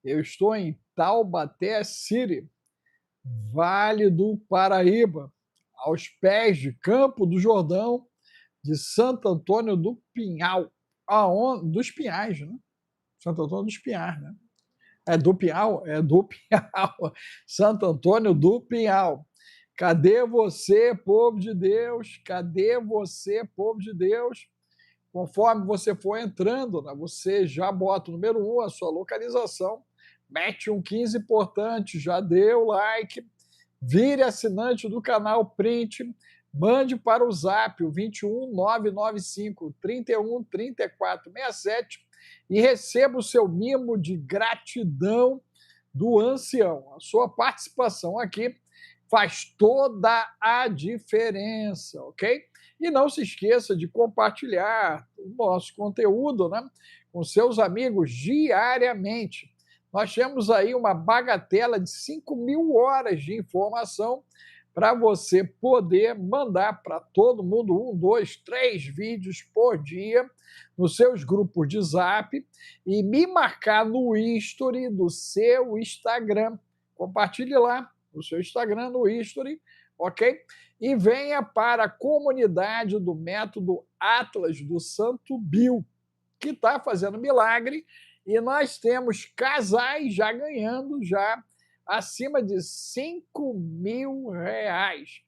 Eu estou em Taubaté City, Vale do Paraíba, aos pés de Campo do Jordão, de Santo Antônio do Pinhal, dos Pinhais, né? Santo Antônio dos Pinhais, né? É do Pinhal? É do Pinhal. Santo Antônio do Pinhal. Cadê você, povo de Deus? Cadê você, povo de Deus? Conforme você for entrando, né, você já bota o número 1, a sua localização, mete um 15 importante, já deu like, vire assinante do canal Print, mande para o zap o 21 995 31 34 67 e receba o seu mimo de gratidão do ancião. A sua participação aqui faz toda a diferença, ok? E não se esqueça de compartilhar o nosso conteúdo, né, com seus amigos diariamente. Nós temos aí uma bagatela de 5.000 horas de informação para você poder mandar para todo mundo 1, 2, 3 vídeos por dia nos seus grupos de zap e me marcar no history do seu Instagram. Compartilhe lá no seu Instagram, no history, ok? E venha para a comunidade do método Atlas do Santo Bill, que está fazendo milagre, e nós temos casais já ganhando já acima de R$ 5.000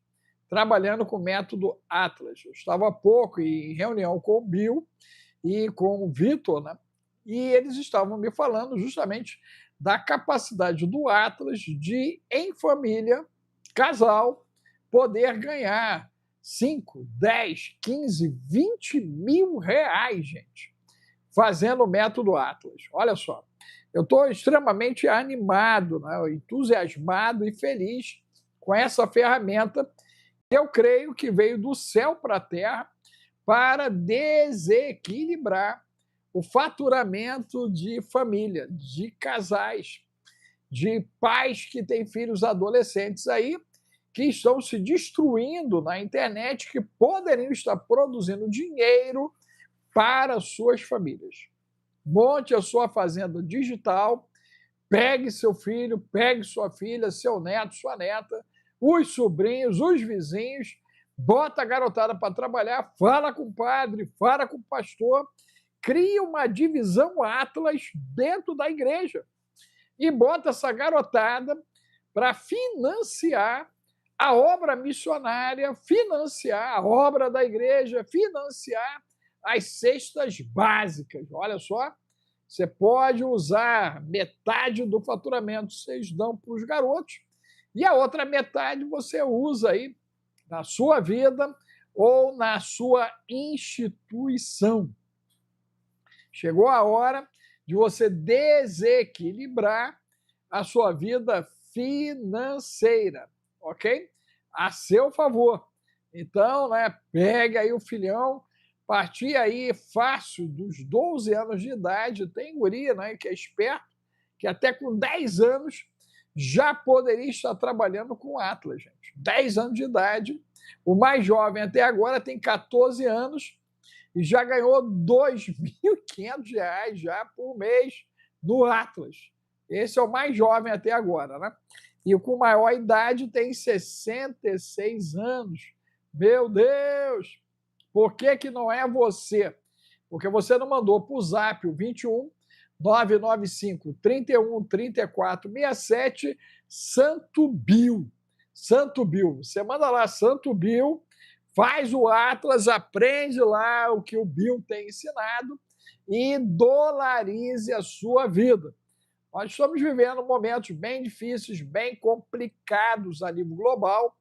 trabalhando com o método Atlas. Eu estava há pouco em reunião com o Bill e com o Vitor, né? E eles estavam me falando justamente da capacidade do Atlas de, em família, casal, poder ganhar 5, 10, 15, R$ 20.000, gente, fazendo o método Atlas. Olha só, eu estou extremamente animado, né, entusiasmado e feliz com essa ferramenta que eu creio que veio do céu para a terra para desequilibrar o faturamento de família, de casais, de pais que têm filhos adolescentes aí que estão se destruindo na internet, que poderiam estar produzindo dinheiro para suas famílias. Monte a sua fazenda digital, pegue seu filho, pegue sua filha, seu neto, sua neta, os sobrinhos, os vizinhos, bota a garotada para trabalhar, fala com o padre, fala com o pastor, cria uma divisão Atlas dentro da igreja e bota essa garotada para financiar a obra missionária, financiar a obra da igreja, financiar as cestas básicas. Olha só, você pode usar metade do faturamento, vocês dão para os garotos, e a outra metade você usa aí na sua vida ou na sua instituição. Chegou a hora de você desequilibrar a sua vida financeira, ok? A seu favor. Então, né, pegue aí o filhão, partir aí fácil dos 12 anos de idade, tem guria, né, que é esperto, que até com 10 anos já poderia estar trabalhando com Atlas, gente. 10 anos de idade, o mais jovem até agora tem 14 anos, e já ganhou R$ 2.500 já por mês no Atlas. Esse é o mais jovem até agora, né? E o com maior idade tem 66 anos. Meu Deus! Por que que não é você? Porque você não mandou para o zap o 21 995 31 34 67 Santo Bill. Santo Bill. Você manda lá Santo Bill, faz o Atlas, aprende lá o que o Bill tem ensinado e dolarize a sua vida. Nós estamos vivendo momentos bem difíceis, bem complicados a nível global.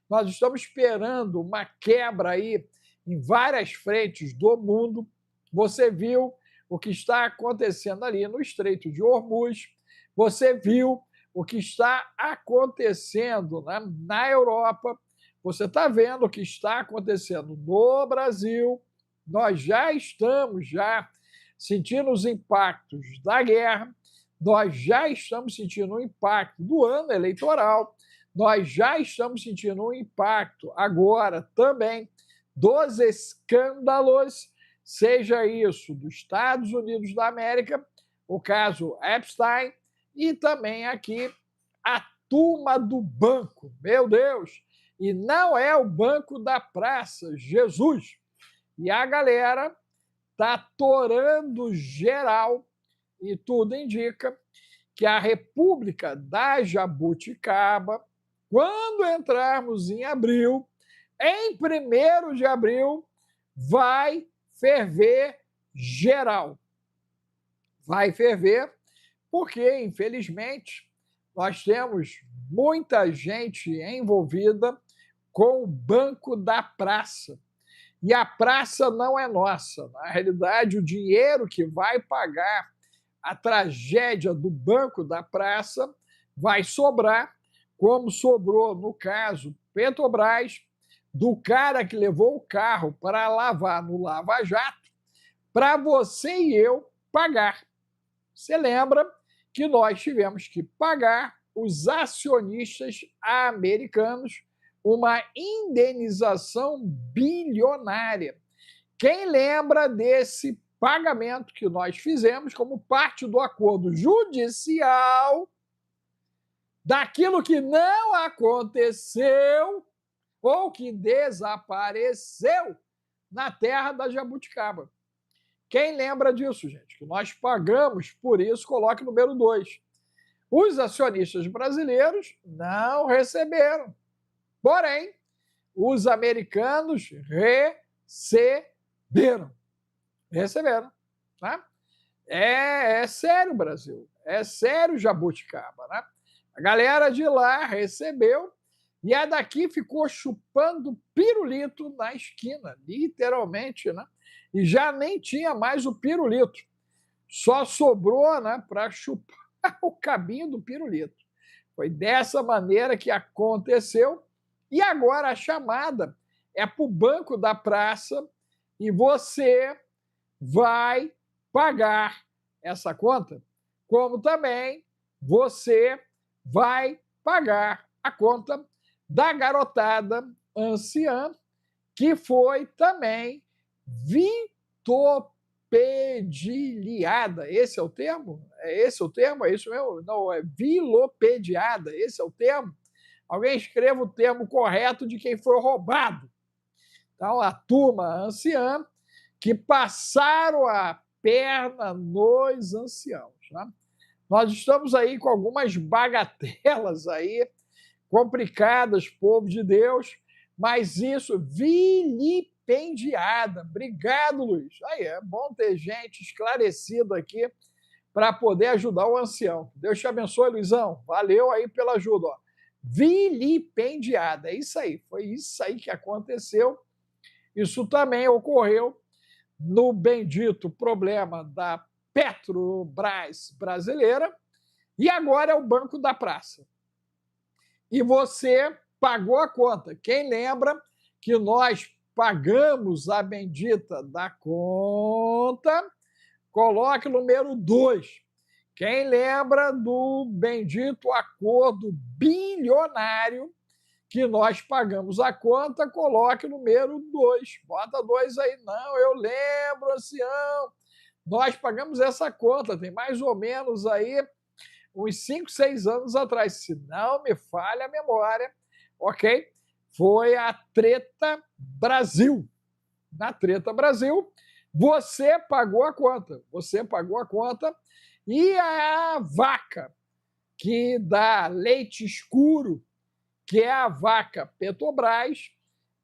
Nós estamos esperando uma quebra aí em várias frentes do mundo. Você viu o que está acontecendo ali no Estreito de Hormuz, você viu o que está acontecendo, né, na Europa, você está vendo o que está acontecendo no Brasil. Nós já estamos sentindo os impactos da guerra, nós já estamos sentindo o impacto do ano eleitoral, nós já estamos sentindo o impacto agora também dos escândalos, seja isso dos Estados Unidos da América, o caso Epstein, e também aqui a turma do banco, meu Deus, e não é o banco da praça, Jesus. E a galera tá torando geral e tudo indica que a República da Jabuticaba, quando entrarmos em abril, em 1º de abril, vai ferver geral. Vai ferver porque, infelizmente, nós temos muita gente envolvida com o Banco da Praça. E a praça não é nossa. Na realidade, o dinheiro que vai pagar a tragédia do Banco da Praça vai sobrar, como sobrou, no caso, Petrobras, do cara que levou o carro para lavar no Lava Jato, para você e eu pagar. Você lembra que nós tivemos que pagar os acionistas americanos uma indenização bilionária. Quem lembra desse pagamento que nós fizemos como parte do acordo judicial daquilo que não aconteceu ou que desapareceu na terra da jabuticaba? Quem lembra disso, gente? Que nós pagamos por isso, coloque número 2. Os acionistas brasileiros não receberam. Porém, os americanos receberam. Receberam. Tá? É sério, Brasil. É sério, jabuticaba. Né? A galera de lá recebeu e a daqui ficou chupando pirulito na esquina, literalmente, né? E já nem tinha mais o pirulito. Só sobrou, né, para chupar o cabinho do pirulito. Foi dessa maneira que aconteceu. E agora a chamada é para o Banco da Praça e você vai pagar essa conta, como também você vai pagar a conta da garotada anciã, que foi também vitopediliada. Esse é o termo? Esse é o termo? É isso mesmo? Não, é vilopediada. Esse é o termo? Alguém escreva o termo correto de quem foi roubado. Então, a turma anciã que passaram a perna nos anciãos. Né? Nós estamos aí com algumas bagatelas aí, complicadas, povo de Deus, mas isso vilipendiada. Obrigado, Luiz. Aí é bom ter gente esclarecida aqui para poder ajudar o ancião. Deus te abençoe, Luizão. Valeu aí pela ajuda. Ó. Vilipendiada. É isso aí. Foi isso aí que aconteceu. Isso também ocorreu no bendito problema da Petrobras brasileira e agora é o Banco da Praça. E você pagou a conta. Quem lembra que nós pagamos a bendita da conta, coloque o número 2. Quem lembra do bendito acordo bilionário que nós pagamos a conta, coloque o número 2. Bota 2 aí. Não, eu lembro, ancião. Nós pagamos essa conta, tem mais ou menos aí uns 5, 6 anos atrás, se não me falha a memória, ok? Foi a Treta Brasil. Na Treta Brasil, você pagou a conta. Você pagou a conta e a vaca que dá leite escuro, que é a vaca Petrobras,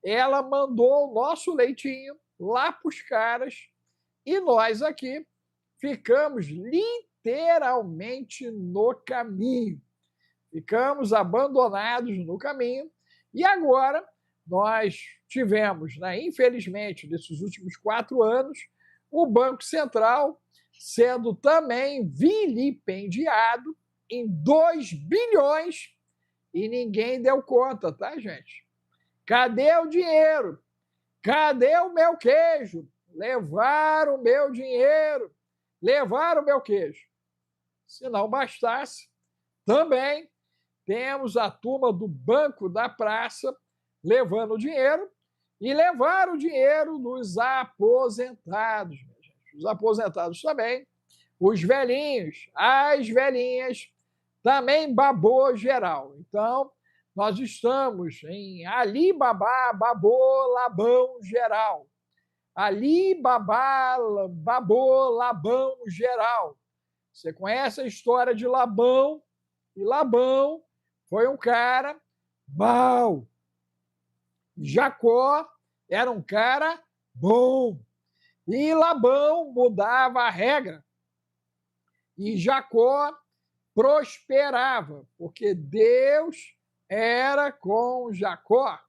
ela mandou o nosso leitinho lá para os caras e nós aqui ficamos literalmente no caminho. Ficamos abandonados no caminho e agora nós tivemos, né, infelizmente, nesses últimos 4 anos, o Banco Central sendo também vilipendiado em 2 bilhões e ninguém deu conta, tá, gente? Cadê o dinheiro? Cadê o meu queijo? Levaram o meu dinheiro, levaram o meu queijo. Se não bastasse, também temos a turma do Banco da Praça levando o dinheiro e levaram o dinheiro dos aposentados. Os aposentados também, os velhinhos, as velhinhas também babou geral. Então, nós estamos em Ali Babá, babou, Labão geral. Ali Babá, babou, Labão geral. Você conhece a história de Labão? E Labão foi um cara mau. Jacó era um cara bom. E Labão mudava a regra. E Jacó prosperava, porque Deus era com Jacó.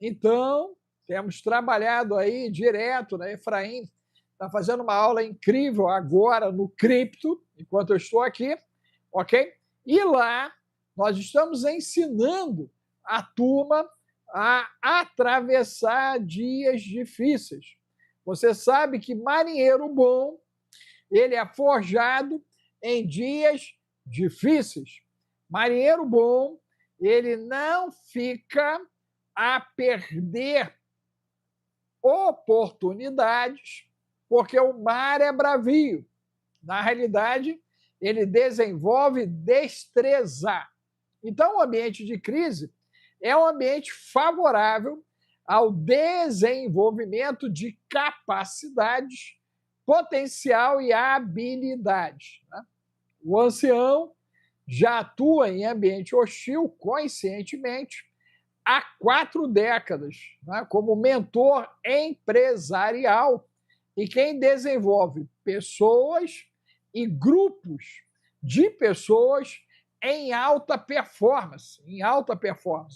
Então, temos trabalhado aí direto, né? Efraim está fazendo uma aula incrível agora no cripto, enquanto eu estou aqui, ok? E lá nós estamos ensinando a turma a atravessar dias difíceis. Você sabe que marinheiro bom, ele é forjado em dias difíceis. Marinheiro bom, ele não fica a perder oportunidades, porque o mar é bravio. Na realidade, ele desenvolve destreza. Então, o ambiente de crise é um ambiente favorável ao desenvolvimento de capacidades, potencial e habilidades. O ancião já atua em ambiente hostil conscientemente há 4 décadas, como mentor empresarial e quem desenvolve pessoas e grupos de pessoas em alta performance,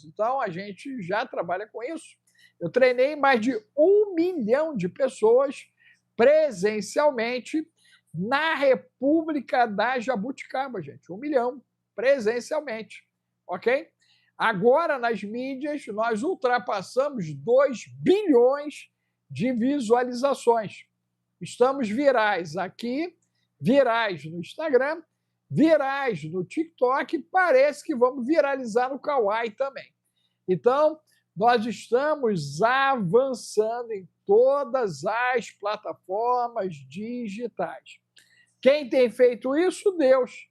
Então, a gente já trabalha com isso. Eu treinei mais de 1 milhão de pessoas presencialmente na República da Jabuticaba, gente. 1 milhão presencialmente, ok? Agora, nas mídias, nós ultrapassamos 2 bilhões de visualizações. Estamos virais aqui, virais no Instagram, virais no TikTok, e parece que vamos viralizar no Kawaii também. Então, nós estamos avançando em todas as plataformas digitais. Quem tem feito isso? Deus,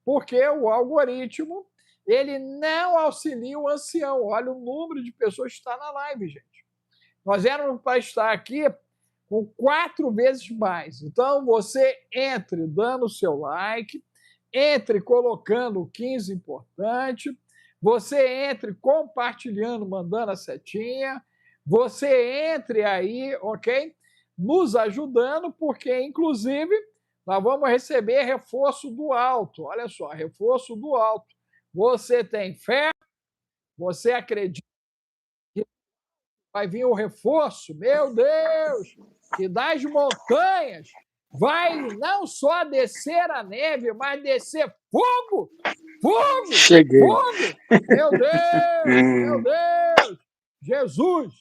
porque o algoritmo ele não auxilia o ancião. Olha o número de pessoas que está na live, gente. Nós éramos para estar aqui com 4 vezes mais. Então, você entre dando o seu like, entre colocando o 15 importante, você entre compartilhando, mandando a setinha, você entre aí, ok? Nos ajudando, porque, inclusive, nós vamos receber reforço do alto. Olha só, reforço do alto. Você tem fé? Você acredita que vai vir o reforço? Meu Deus! Que das montanhas vai não só descer a neve, mas descer fogo! Fogo! Cheguei. Fogo! Meu Deus! Meu Deus! Jesus!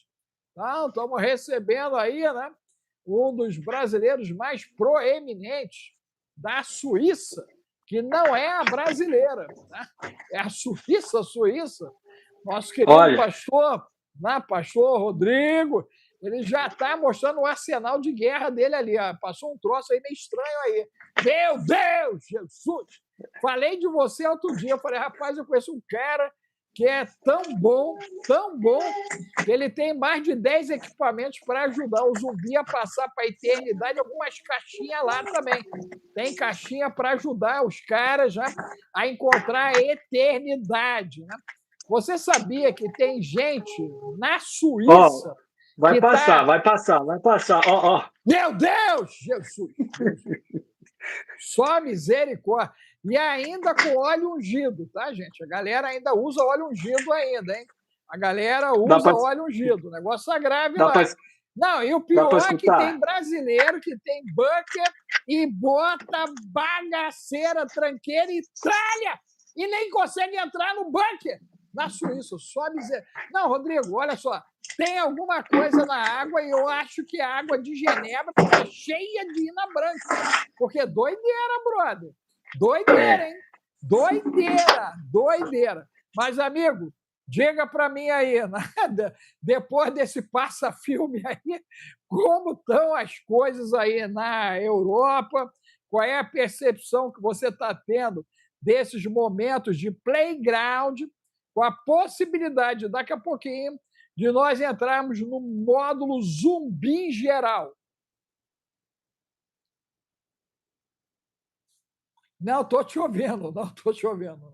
Então, estamos recebendo aí, né? Um dos brasileiros mais proeminentes da Suíça, que não é a brasileira, né? É a Suíça. Nosso querido pastor, né? Pastor Rodrigo, ele já está mostrando o arsenal de guerra dele ali. Ó. Passou um troço aí meio estranho aí. Meu Deus, Jesus! Falei de você outro dia. Eu falei, rapaz, eu conheço um cara que é tão bom, que ele tem mais de 10 equipamentos para ajudar o zumbi a passar para a eternidade, algumas caixinhas lá também. Tem caixinha para ajudar os caras já a encontrar a eternidade. Né? Você sabia que tem gente na Suíça... Vai passar. Ó. Meu Deus! Jesus! Só misericórdia. E ainda com óleo ungido, tá, gente? A galera ainda usa óleo ungido ainda, hein? A galera usa óleo ungido. O negócio tá grave lá. Não, e o pior é que tem brasileiro que tem bunker e bota bagaceira, tranqueira e tralha e nem consegue entrar no bunker. Na Suíça, só miséria. Não, Rodrigo, olha só. Tem alguma coisa na água e eu acho que a água de Genebra está cheia de Ina Branca. Porque doideira, brother. Doideira, hein? Doideira. Mas, amigo, diga para mim aí, depois desse passa-filme aí, como estão as coisas aí na Europa? Qual é a percepção que você está tendo desses momentos de playground, com a possibilidade, daqui a pouquinho, de nós entrarmos no módulo zumbi geral. Não, estou te ouvindo, não estou te ouvindo.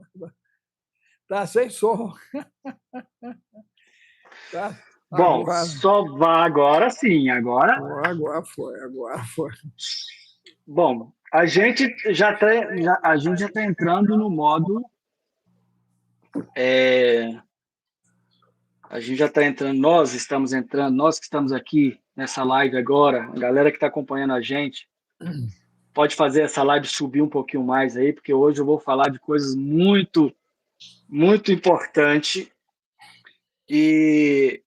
Está sem som. Tá, Bom, agora. só vai agora sim, agora. Agora foi. Bom, a gente já está entrando no modo. A gente já está entrando, nós estamos entrando, nós que estamos aqui nessa live agora, a galera que está acompanhando a gente, pode fazer essa live subir um pouquinho mais aí, porque hoje eu vou falar de coisas muito, muito importantes e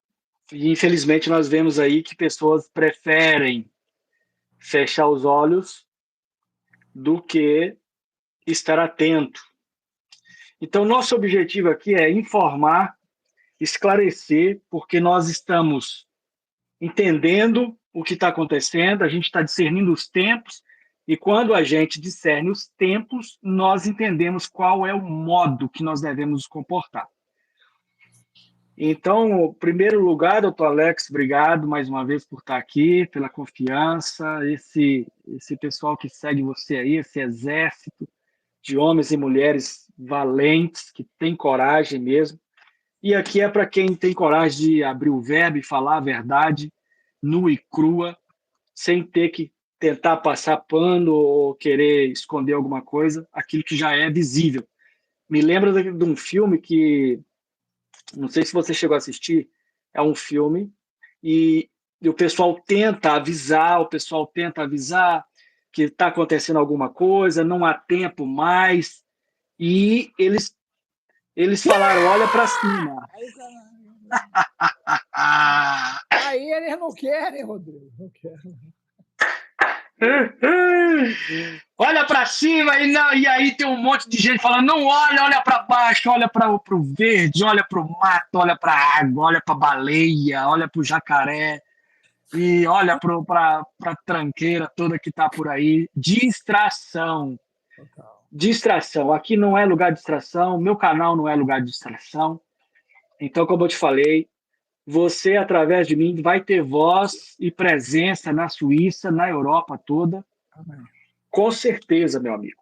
infelizmente nós vemos aí que pessoas preferem fechar os olhos do que estar atento. Então, nosso objetivo aqui é informar, esclarecer, porque nós estamos entendendo o que está acontecendo, a gente está discernindo os tempos, e quando a gente discerne os tempos, nós entendemos qual é o modo que nós devemos nos comportar. Então, em primeiro lugar, doutor Alex, obrigado mais uma vez por estar aqui, pela confiança, esse pessoal que segue você aí, esse exército de homens e mulheres valentes, que tem coragem mesmo. E aqui é para quem tem coragem de abrir o verbo e falar a verdade, nua e crua, sem ter que tentar passar pano ou querer esconder alguma coisa, aquilo que já é visível. Me lembra de um filme que, não sei se você chegou a assistir, é um filme e o pessoal tenta avisar, que está acontecendo alguma coisa, não há tempo mais, e eles falaram, olha para cima. Aí eles não querem, Rodrigo, não querem. Olha para cima e aí tem um monte de gente falando, não olha para baixo, olha para o verde, olha para o mato, olha para a água, olha para a baleia, olha para o jacaré e olha para a tranqueira toda que está por aí. Distração. Distração. Aqui não é lugar de distração, meu canal não é lugar de distração. Então, como eu te falei, você, através de mim, vai ter voz e presença na Suíça, na Europa toda. Amém. Com certeza, meu amigo.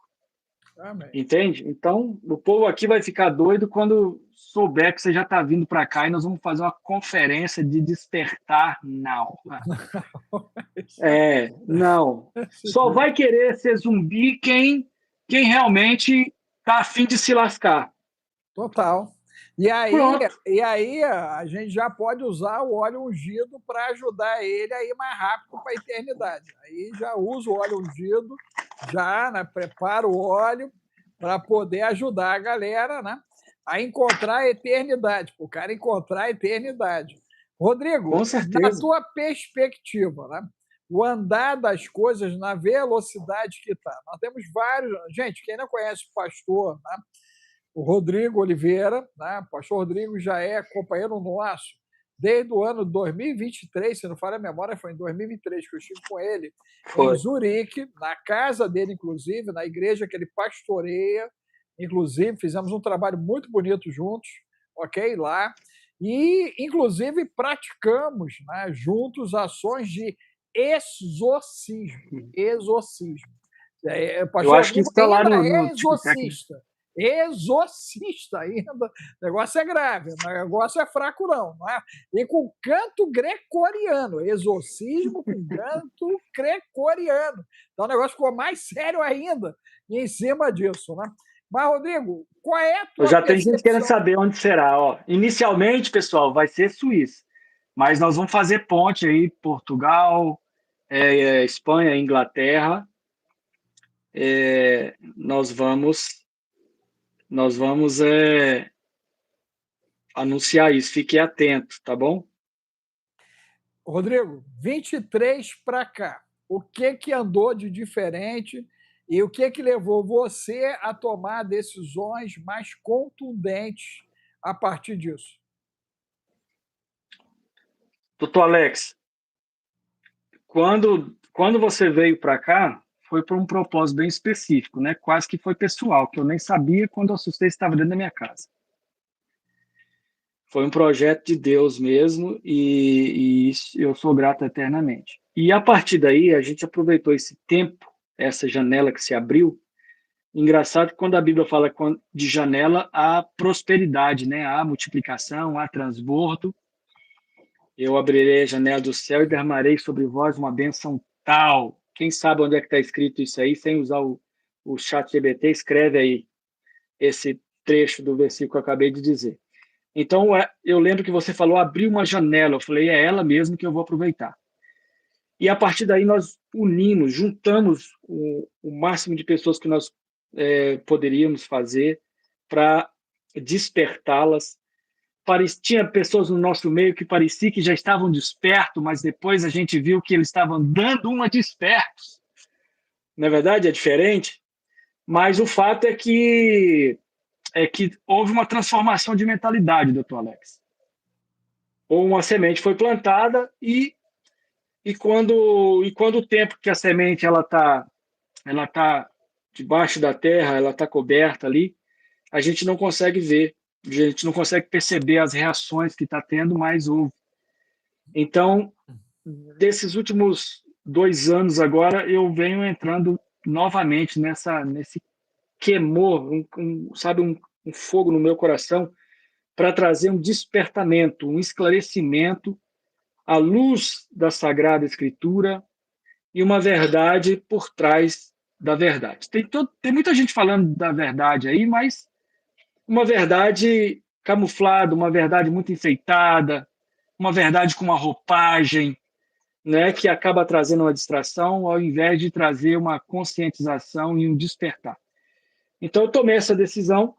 Amém. Entende? Então, o povo aqui vai ficar doido quando souber que você já está vindo para cá e nós vamos fazer uma conferência de despertar now. Não. Só vai querer ser zumbi quem realmente está a fim de se lascar. Total. E aí a gente já pode usar o óleo ungido para ajudar ele a ir mais rápido para a eternidade. Aí já usa o óleo ungido, prepara o óleo para poder ajudar a galera, né, a encontrar a eternidade, para o cara encontrar a eternidade. Rodrigo, com certeza, na tua perspectiva, né, o andar das coisas na velocidade que está. Nós temos vários... Gente, quem não conhece o pastor, né, o Rodrigo Oliveira, né? O pastor Rodrigo já é companheiro nosso desde o ano 2023, se não falha a memória, foi em 2023 que eu estive com ele em Zurique, na casa dele, inclusive, na igreja que ele pastoreia, inclusive, fizemos um trabalho muito bonito juntos, ok? Lá. E, inclusive, praticamos, né, juntos ações de exorcismo. Eu acho que está lá no exorcista. Exorcista ainda. O negócio é grave, o negócio é fraco, não é? E com canto gregoriano, exorcismo com canto gregoriano. Então o negócio ficou mais sério ainda em cima disso, né? Mas, Rodrigo, qual é a tua Já tem gente querendo saber onde será. Ó, inicialmente, pessoal, vai ser Suíça, mas nós vamos fazer ponte aí, Portugal, Espanha, Inglaterra. Nós vamos anunciar isso. Fique atento, tá bom? Rodrigo, 23 para cá, o que andou de diferente e o que levou você a tomar decisões mais contundentes a partir disso? Doutor Alex, quando você veio para cá, foi por um propósito bem específico, né? Quase que foi pessoal, que eu nem sabia quando eu assustei estava dentro da minha casa. Foi um projeto de Deus mesmo e eu sou grato eternamente. E a partir daí, a gente aproveitou esse tempo, essa janela que se abriu. Engraçado que quando a Bíblia fala de janela, há prosperidade, né? Há multiplicação, há transbordo. Eu abrirei a janela do céu e derramarei sobre vós uma bênção tal. Quem sabe onde é que está escrito isso aí, sem usar o chat GBT, escreve aí esse trecho do versículo que eu acabei de dizer. Então, eu lembro que você falou abrir uma janela. Eu falei, é ela mesmo que eu vou aproveitar. E a partir daí nós unimos, juntamos o máximo de pessoas que nós poderíamos fazer para despertá-las. Tinha pessoas no nosso meio que parecia que já estavam despertos, mas depois a gente viu que eles estavam dando uma despertos. Na verdade, é diferente, mas o fato é que houve uma transformação de mentalidade, doutor Alex. Ou uma semente foi plantada e quando o tempo que a semente ela tá debaixo da terra, ela está coberta ali, a gente não consegue ver, a gente não consegue perceber as reações que está tendo, mas houve. Então, desses últimos 2 anos agora, eu venho entrando novamente nesse queimor, sabe, um fogo no meu coração, para trazer um despertamento, um esclarecimento à luz da Sagrada Escritura e uma verdade por trás da verdade. Tem muita gente falando da verdade aí, mas uma verdade camuflada, uma verdade muito enfeitada, uma verdade com uma roupagem, né, que acaba trazendo uma distração ao invés de trazer uma conscientização e um despertar. Então, eu tomei essa decisão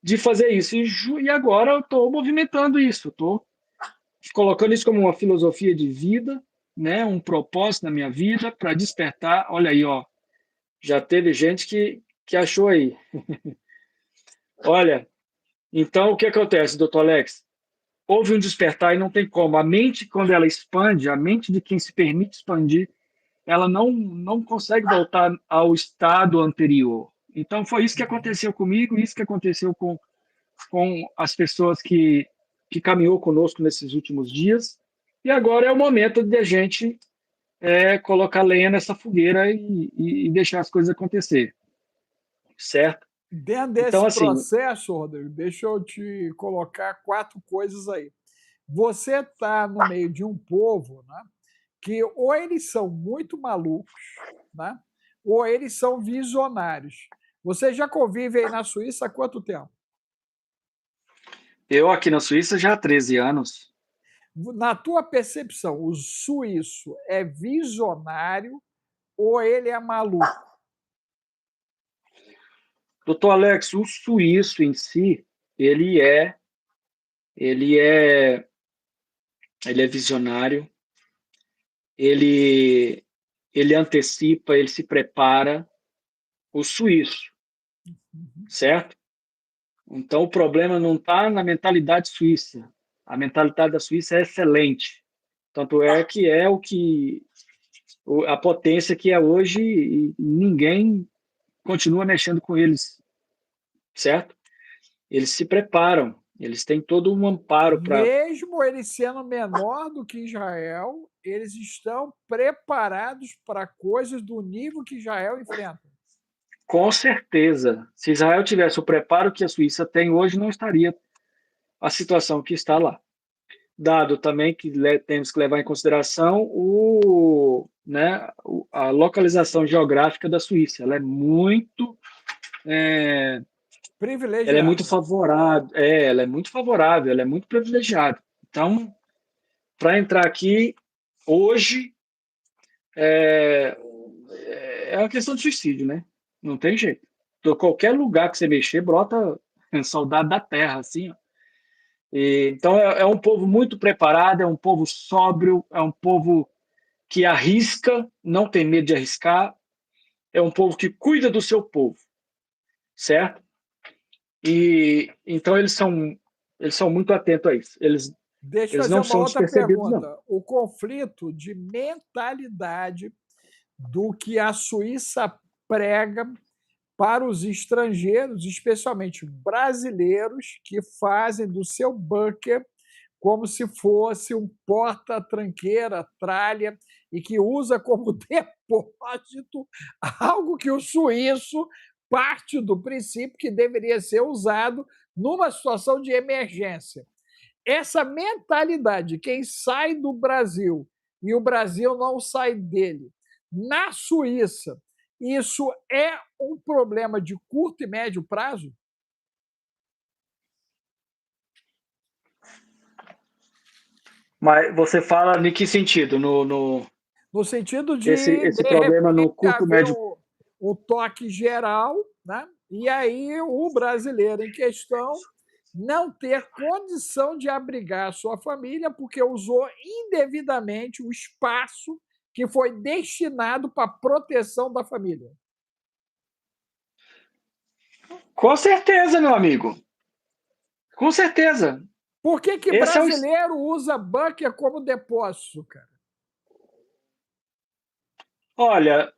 de fazer isso. E agora eu estou movimentando isso, estou colocando isso como uma filosofia de vida, né, um propósito na minha vida para despertar. Olha aí, ó, já teve gente que achou aí. Olha, então o que acontece, doutor Alex? Houve um despertar e não tem como. A mente, quando ela expande, a mente de quem se permite expandir, ela não consegue voltar ao estado anterior. Então, foi isso que aconteceu comigo, isso que aconteceu com as pessoas que caminhou conosco nesses últimos dias. E agora é o momento de a gente colocar lenha nessa fogueira e deixar as coisas acontecer, certo? Dentro Então, desse assim, processo, Rodrigo, deixa eu te colocar 4 coisas aí. Você está no meio de um povo, né, que ou eles são muito malucos, né, ou eles são visionários. Você já convive aí na Suíça há quanto tempo? eu aqui na Suíça já há 13 anos. Na tua percepção, o suíço é visionário ou ele é maluco? Doutor Alex, o suíço em si, ele é, ele é, ele é visionário, ele, ele antecipa, ele se prepara, o suíço, certo? Então, o problema não está na mentalidade suíça. A mentalidade da Suíça é excelente. Tanto é que é a potência que é hoje e ninguém continua mexendo com eles, certo? Eles se preparam, eles têm todo um amparo para. Mesmo ele sendo menor do que Israel, eles estão preparados para coisas do nível que Israel enfrenta. Com certeza, se Israel tivesse o preparo que a Suíça tem hoje, não estaria a situação que está lá. Dado também que temos que levar em consideração a localização geográfica da Suíça. É, ela é muito Privilegiado. favorável, ela é muito favorável, ela é muito privilegiada. Então, para entrar aqui hoje é, é uma questão de suicídio, né? Não tem jeito. Então, qualquer lugar que você mexer, brota soldado da terra, assim, ó. Então, é um povo muito preparado, é um povo sóbrio, é um povo que arrisca, não tem medo de arriscar, é um povo que cuida do seu povo, certo? E então eles são muito atentos a isso. Eles, Deixa eu eles fazer não uma são outra despercebidos, não. pergunta. O conflito de mentalidade do que a Suíça prega para os estrangeiros, especialmente brasileiros, que fazem do seu bunker como se fosse um porta-tranqueira, tralha, e que usa como depósito algo que o suíço parte do princípio que deveria ser usado numa situação de emergência. Essa mentalidade, quem sai do Brasil e o Brasil não sai dele, na Suíça, isso é um problema de curto e médio prazo? Mas você fala em que sentido? No sentido Esse de problema no repente, curto, haver médio. um toque geral, né? E aí o brasileiro em questão não ter condição de abrigar a sua família porque usou indevidamente o espaço que foi destinado para a proteção da família. Com certeza, meu amigo. Com certeza. Por que Esse é o. brasileiro usa bunker como depósito, cara? Olha,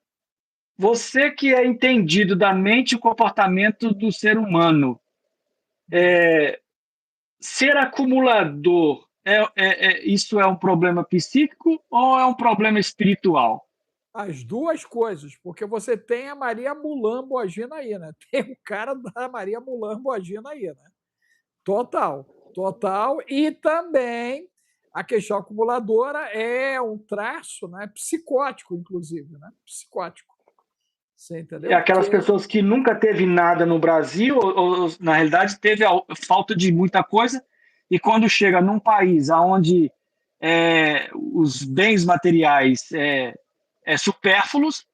você que é entendido da mente e comportamento do ser humano, ser acumulador, isso é um problema psíquico ou é um problema espiritual? As duas coisas, porque você tem a Maria Mulambo agindo aí, né? Tem o cara da Maria Mulambo agindo aí, né? Total, total. E também a questão acumuladora é um traço, né, psicótico, inclusive, né? Psicótico. Você É entendeu? aquelas Porque pessoas que nunca teve nada no Brasil, ou, na realidade teve falta de muita coisa, e quando chega num país onde os bens materiais supérfluos,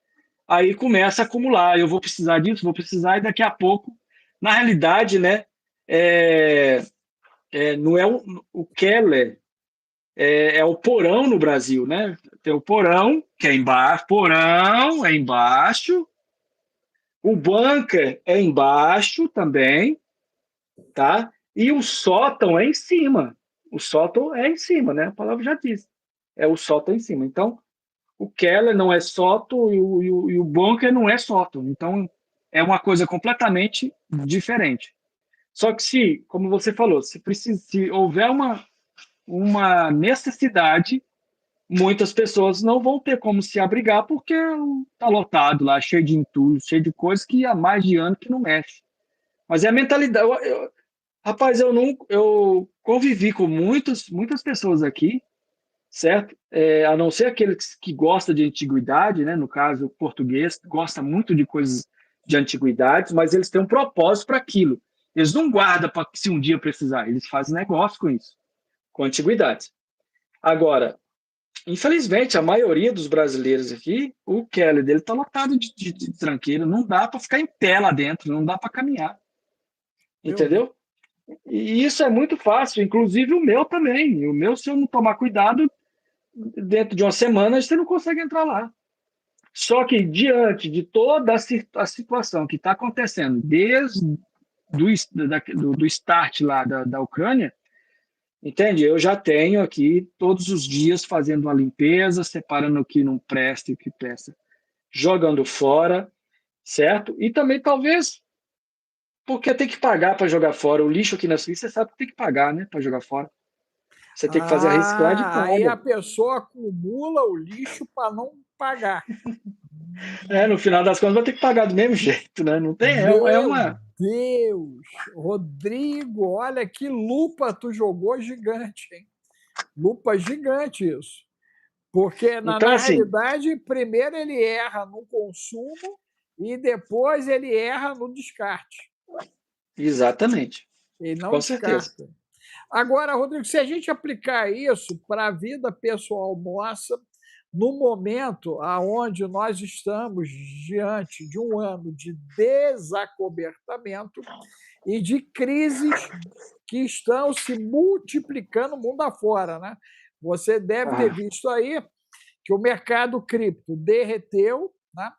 aí começa a acumular. Eu vou precisar disso, vou precisar, e daqui a pouco, na realidade, né, é, não é o Keller, é o porão no Brasil, né? Tem o porão, que é embaixo, porão é embaixo, o bunker é embaixo também, tá? E o sótão é em cima. O sótão é em cima, né? A palavra já diz. É o sótão em cima. Então, o Keller não é sótão e o bunker não é sótão. Então, é uma coisa completamente diferente. Só que se, como você falou, se houver uma necessidade, muitas pessoas não vão ter como se abrigar porque está lotado lá, cheio de entulho, cheio de coisas que há mais de ano que não mexe. Mas é a mentalidade. Rapaz, eu convivi com muitas pessoas aqui, certo? A não ser aqueles que gostam de antiguidade, né? No caso, o português gosta muito de coisas de antiguidades, mas eles têm um propósito para aquilo. Eles não guardam para se um dia precisar, eles fazem negócio com isso, com antiguidades. Agora, infelizmente, a maioria dos brasileiros aqui, o Kelly dele está lotado de tranqueira, não dá para ficar em pé lá dentro, não dá para caminhar, meu Deus. entendeu? E isso é muito fácil, inclusive o meu também. O meu, se eu não tomar cuidado, dentro de uma semana você não consegue entrar lá. Só que diante de toda a situação que está acontecendo, desde do start lá da Ucrânia, entende? Eu já tenho aqui todos os dias fazendo uma limpeza, separando o que não presta e o que presta, jogando fora, certo? E também talvez porque tem que pagar para jogar fora. O lixo aqui na Suíça, você sabe que tem que pagar, né, para jogar fora. Você tem que fazer a reciclagem Aí paga. a pessoa acumula o lixo para não pagar. No final das contas vai ter que pagar do mesmo jeito, né? Não tem, Meu Deus! Rodrigo, olha que lupa tu jogou gigante, hein? Lupa gigante isso. Porque, Então, na assim, realidade, primeiro ele erra no consumo e depois ele erra no descarte. exatamente, Ele não com certeza. descarta. Agora, Rodrigo, se a gente aplicar isso para a vida pessoal nossa, no momento aonde nós estamos diante de um ano de desacobertamento e de crises que estão se multiplicando mundo afora, né? Você deve ter Ah, visto aí que o mercado cripto derreteu, né?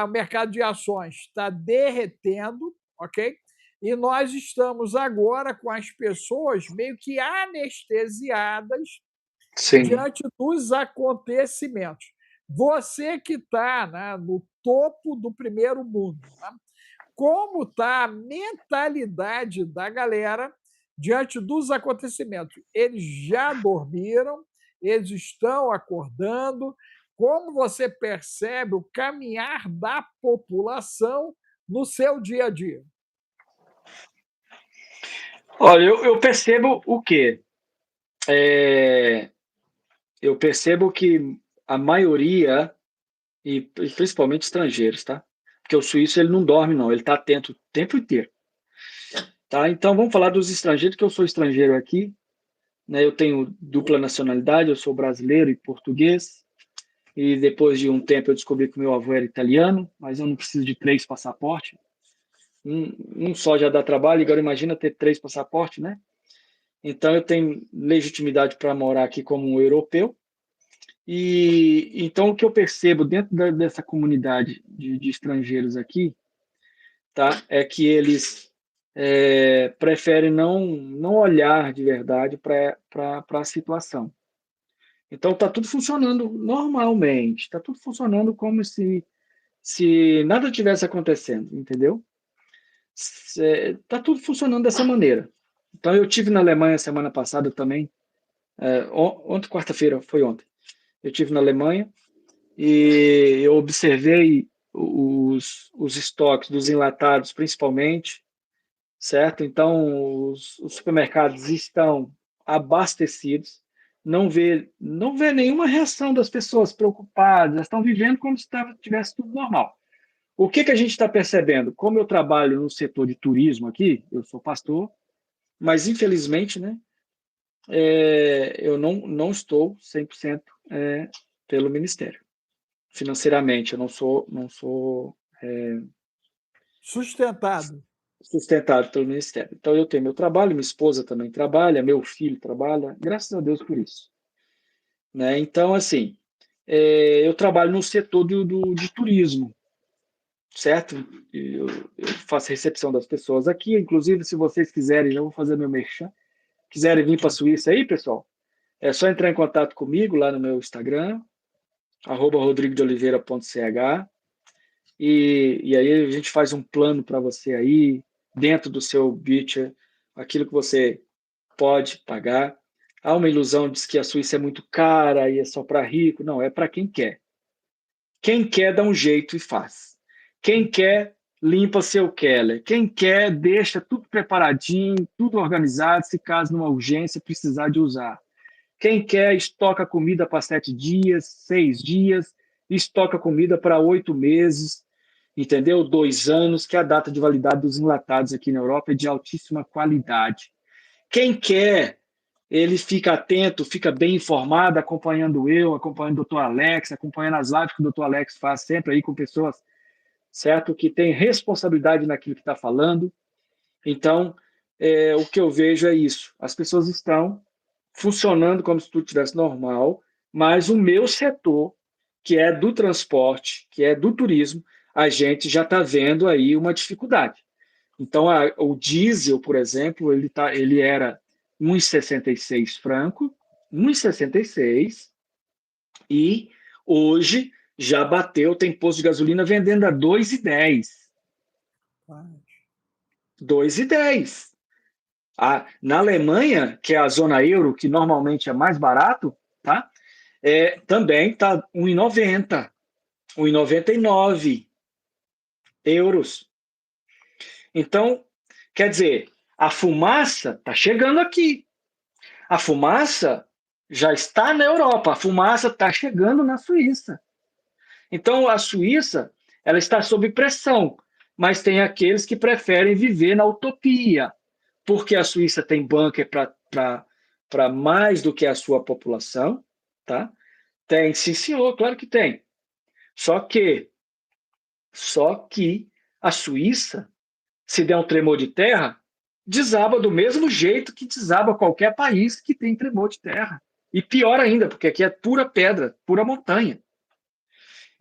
O mercado de ações está derretendo, ok? E nós estamos agora com as pessoas meio que anestesiadas sim. diante dos acontecimentos. Você que está, né, no topo do primeiro mundo, né? Como está a mentalidade da galera diante dos acontecimentos? Eles já dormiram, eles estão acordando. Como você percebe o caminhar da população no seu dia a dia? Olha, eu percebo o quê? Eu percebo que a maioria, e principalmente estrangeiros, tá? Porque o suíço ele não dorme, não, ele está atento o tempo inteiro. Tá? Então vamos falar dos estrangeiros, que eu sou estrangeiro aqui, né? Eu tenho dupla nacionalidade, eu sou brasileiro e português, e depois de um tempo eu descobri que meu avô era italiano, mas eu não preciso de 3 passaportes. Um só já dá trabalho, agora imagina ter 3 passaportes, né? Então eu tenho legitimidade para morar aqui como um europeu. E então o que eu percebo dentro dessa comunidade de estrangeiros aqui, tá, é que eles preferem não olhar de verdade para a situação. Então está tudo funcionando normalmente, está tudo funcionando como se nada tivesse acontecendo, entendeu? Está tudo funcionando dessa maneira. Então eu tive na Alemanha semana passada também, ontem, quarta-feira, foi ontem. Eu tive na Alemanha e eu observei os estoques dos enlatados, principalmente, certo? Então, os supermercados estão abastecidos, não vê nenhuma reação das pessoas preocupadas, elas estão vivendo como se tivesse tudo normal. O que a gente está percebendo? Como eu trabalho no setor de turismo aqui, eu sou pastor, mas infelizmente, né, eu não estou 100% pelo ministério. Financeiramente, eu não sou Sustentado. sustentado pelo ministério. Então, eu tenho meu trabalho, minha esposa também trabalha, meu filho trabalha, graças a Deus por isso. Né? Então, assim, eu trabalho no setor de turismo, certo? Eu faço recepção das pessoas aqui, inclusive, se vocês quiserem, já vou fazer meu merchan, quiserem vir para a Suíça aí, pessoal, é só entrar em contato comigo lá no meu Instagram, @rodrigodeoliveira.ch, e aí a gente faz um plano para você aí, dentro do seu budget, aquilo que você pode pagar. Há uma ilusão de que a Suíça é muito cara e é só para rico. Não, é para quem quer. Quem quer dá um jeito e faz. Quem quer limpa seu Keller. Quem quer deixa tudo preparadinho, tudo organizado, se caso numa urgência precisar de usar. Quem quer estoca comida para 7 dias, 6 dias, estoca comida para 8 meses, entendeu? 2 anos, que é a data de validade dos enlatados aqui na Europa é de altíssima qualidade. Quem quer, ele fica atento, fica bem informado, acompanhando eu, acompanhando o Dr. Alex, acompanhando as lives que o Dr. Alex faz sempre aí com pessoas, certo? Que tem responsabilidade naquilo que está falando. Então, o que eu vejo é isso. As pessoas estão funcionando como se tudo estivesse normal, mas o meu setor, que é do transporte, que é do turismo, a gente já está vendo aí uma dificuldade. Então, o diesel, por exemplo, ele era 1,66 franco, 1,66, e hoje já bateu, tem posto de gasolina vendendo a 2,10. 2,10. Na Alemanha, que é a zona euro, que normalmente é mais barato, tá? Também está 1,90, 1,99 euros. Então, quer dizer, a fumaça está chegando aqui. A fumaça já está na Europa, a fumaça está chegando na Suíça. Então, a Suíça ela está sob pressão, mas tem aqueles que preferem viver na utopia, porque a Suíça tem bunker para mais do que a sua população, tá? Tem, sim, senhor, claro que tem. Só que, só que a Suíça, se der um tremor de terra, desaba do mesmo jeito que desaba qualquer país que tem tremor de terra. E pior ainda, porque aqui é pura pedra, pura montanha.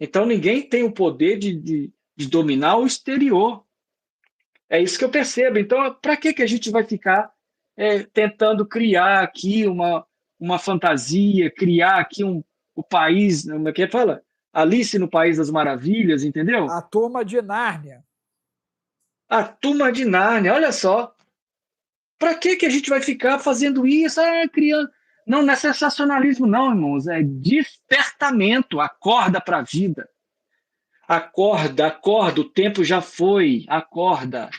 Então ninguém tem o poder de dominar o exterior. É isso que eu percebo. Então, para que a gente vai ficar tentando criar aqui uma fantasia, criar aqui o país, como é que fala? Alice no País das Maravilhas, entendeu? A Turma de Nárnia. A Turma de Nárnia, olha só. Para que a gente vai ficar fazendo isso? Criança. Não é sensacionalismo, não, irmãos. É despertamento. Acorda para a vida. Acorda, acorda. O tempo já foi. Acorda.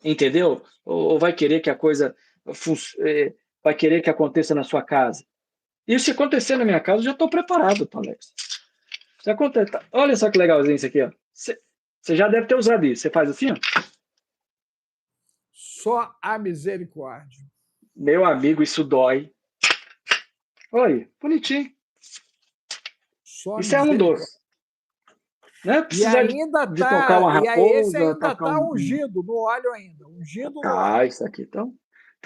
Entendeu? Ou vai querer que a coisa vai querer que aconteça na sua casa? Isso se acontecer na minha casa, eu já estou preparado, Alex. Se acontecer, olha só que legalzinho isso aqui, ó. Você já deve ter usado isso. Você faz assim, ó. Só a misericórdia. Meu amigo, isso dói. Olha, bonitinho. Só Isso é um doce. Né? Precisa de tocar uma e aí esse raposa, ainda tocar está ungido no óleo ainda. Ungido no óleo. Isso aqui tá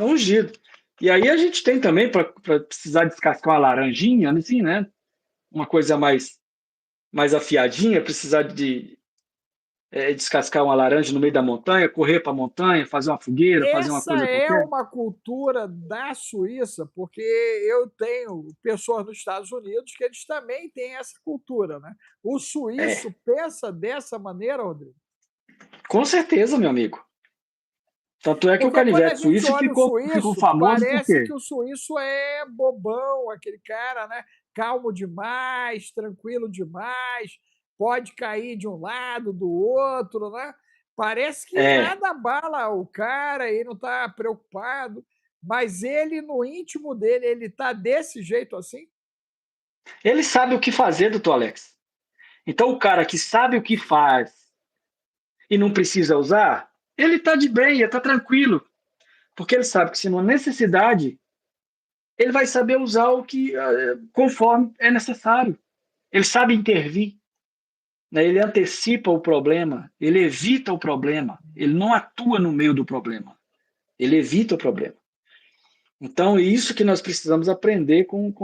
ungido. E aí a gente tem também, para precisar descascar uma laranjinha, assim, né? Uma coisa mais afiadinha, precisar de descascar uma laranja no meio da montanha, correr para a montanha, fazer uma fogueira, fazer uma Essa coisa é qualquer. uma cultura da Suíça, porque eu tenho pessoas nos Estados Unidos que eles também têm essa cultura, né? O suíço pensa dessa maneira, Rodrigo? Com certeza, meu amigo. Tanto é que o Porque quando a canivete gente suíço olha o ficou suíço, famoso por parece quê? que o suíço é bobão, aquele cara, né? Calmo demais, tranquilo demais, pode cair de um lado, do outro, né? Parece que É, nada abala o cara, ele não está preocupado, mas ele, no íntimo dele, ele está desse jeito assim? ele sabe o que fazer, doutor Alex. Então, o cara que sabe o que faz e não precisa usar, ele está de bem, ele está tranquilo. Porque ele sabe que se não necessidade, ele vai saber usar o que conforme é necessário. Ele sabe intervir, né? Ele antecipa o problema, ele evita o problema, ele não atua no meio do problema, ele evita o problema. Então, é isso que nós precisamos aprender com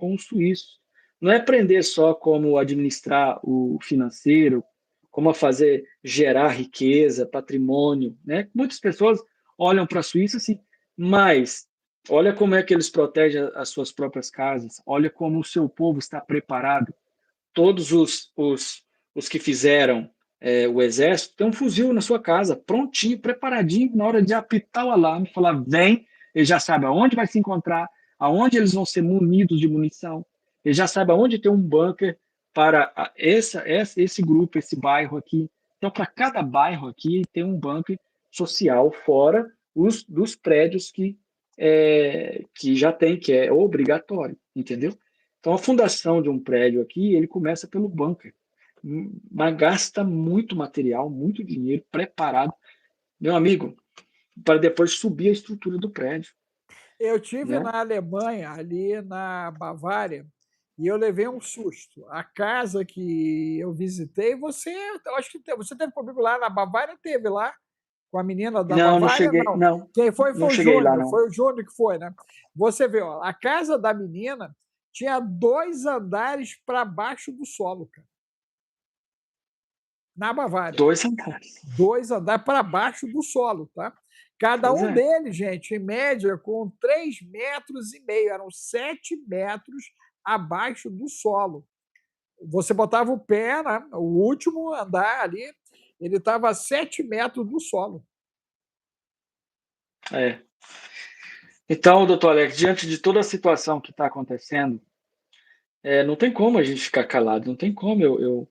o suíço. Não é aprender só como administrar o financeiro, como fazer gerar riqueza, patrimônio, né? Muitas pessoas olham para a Suíça assim, mas olha como é que eles protegem as suas próprias casas, olha como o seu povo está preparado. Todos os que fizeram o exército têm um fuzil na sua casa, prontinho, preparadinho, na hora de apitar o alarme, falar vem, ele já sabe aonde vai se encontrar, aonde eles vão ser munidos de munição, ele já sabe aonde tem um bunker para esse grupo, esse bairro aqui. Então, para cada bairro aqui tem um bunker social, fora dos prédios que já tem, que é obrigatório, entendeu? Então, a fundação de um prédio aqui, ele começa pelo bunker, mas gasta muito material, muito dinheiro preparado, meu amigo, para depois subir a estrutura do prédio, Eu tive né? na Alemanha, ali na Bavária, e eu levei um susto. A casa que eu visitei, eu acho que você teve comigo lá na Bavária, teve lá com a menina da Não, não Bavária? cheguei, Não. não, Quem foi não foi o cheguei lá, Júnior, não. foi o Júnior que foi, né? Você vê, ó, a casa da menina tinha 2 andares para baixo do solo, cara, na Bavária. 2 andares. 2 andares para baixo do solo, tá? Cada Pois um é. deles, gente, em média, com 3,5 metros, eram 7 metros abaixo do solo. Você botava o pé, né? O último andar ali, ele estava a 7 metros do solo. É. Então, doutor Alex, diante de toda a situação que está acontecendo, não tem como a gente ficar calado, não tem como eu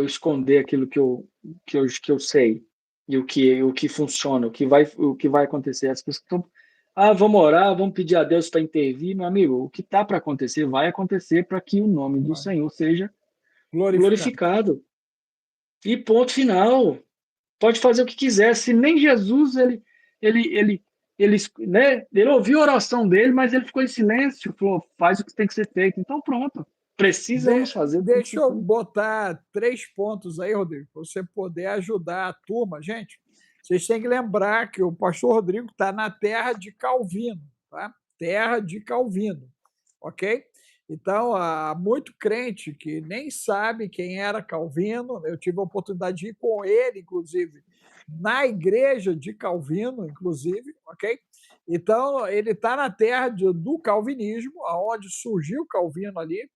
esconder aquilo que eu sei e o que funciona, o que vai acontecer. As pessoas estão, vamos orar, vamos pedir a Deus para intervir, meu amigo. O que está para acontecer vai acontecer para que o nome do Vai. Senhor seja Glorificado. glorificado. E ponto final. Pode fazer o que quiser. Se nem Jesus ele, ele, ele ouviu a oração dele, mas ele ficou em silêncio, falou, faz o que tem que ser feito. Então pronto. Precisamos fazer o que tem que Deixa ser eu feito. botar 3 pontos aí, Rodrigo, para você poder ajudar a turma. Gente, vocês têm que lembrar que o pastor Rodrigo está na terra de Calvino, tá? Terra de Calvino, ok? Então, há muito crente que nem sabe quem era Calvino. Eu tive a oportunidade de ir com ele, inclusive, na igreja de Calvino, inclusive, ok? Então, ele está na terra do calvinismo, aonde surgiu Calvino ali,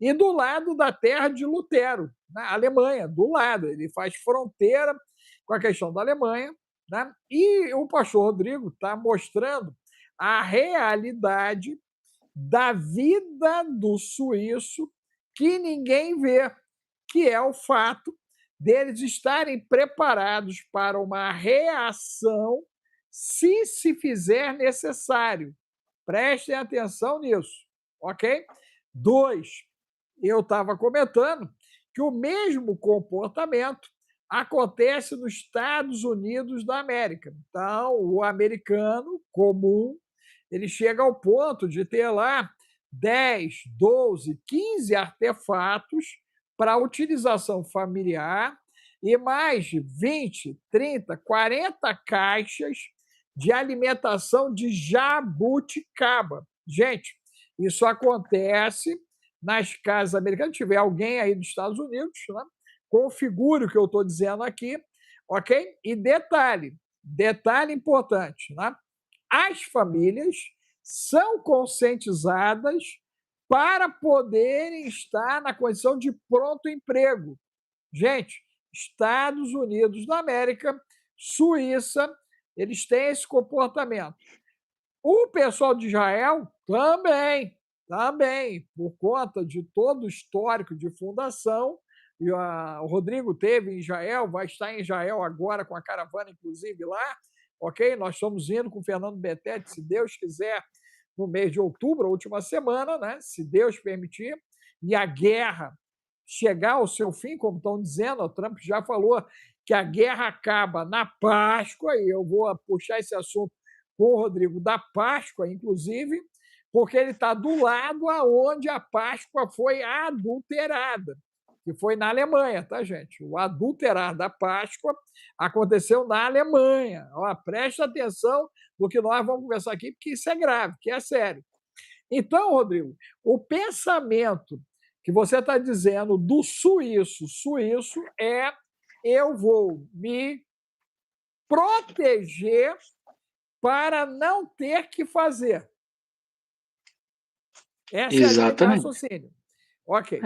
e do lado da terra de Lutero, na Alemanha, do lado. Ele faz fronteira com a questão da Alemanha, né? E o pastor Rodrigo está mostrando a realidade da vida do suíço que ninguém vê, que é o fato deles estarem preparados para uma reação se fizer necessário. Prestem atenção nisso, ok? 2, eu estava comentando que o mesmo comportamento acontece nos Estados Unidos da América. Então, o americano comum, ele chega ao ponto de ter lá 10, 12, 15 artefatos para utilização familiar e mais de 20, 30, 40 caixas de alimentação de jabuticaba. Gente, isso acontece nas casas americanas. Se tiver alguém aí dos Estados Unidos, né? Configure o que eu estou dizendo aqui, ok? E detalhe importante, né? As famílias são conscientizadas para poderem estar na condição de pronto emprego. Gente, Estados Unidos da América, Suíça, eles têm esse comportamento. O pessoal de Israel também, por conta de todo o histórico de fundação, e o Rodrigo teve em Israel, vai estar em Israel agora com a caravana, inclusive, lá, ok? Nós estamos indo com o Fernando Betete, se Deus quiser, no mês de outubro, a última semana, né? Se Deus permitir, e a guerra chegar ao seu fim, como estão dizendo, o Trump já falou que a guerra acaba na Páscoa, e eu vou puxar esse assunto com o Rodrigo da Páscoa, inclusive, porque ele está do lado aonde a Páscoa foi adulterada, que foi na Alemanha, tá, gente? O adulterar da Páscoa aconteceu na Alemanha. Ó, preste atenção no que nós vamos conversar aqui, porque isso é grave, que é sério. Então, Rodrigo, o pensamento que você está dizendo do suíço é eu vou me proteger para não ter que fazer. Essa é a linha de raciocínio. Ok.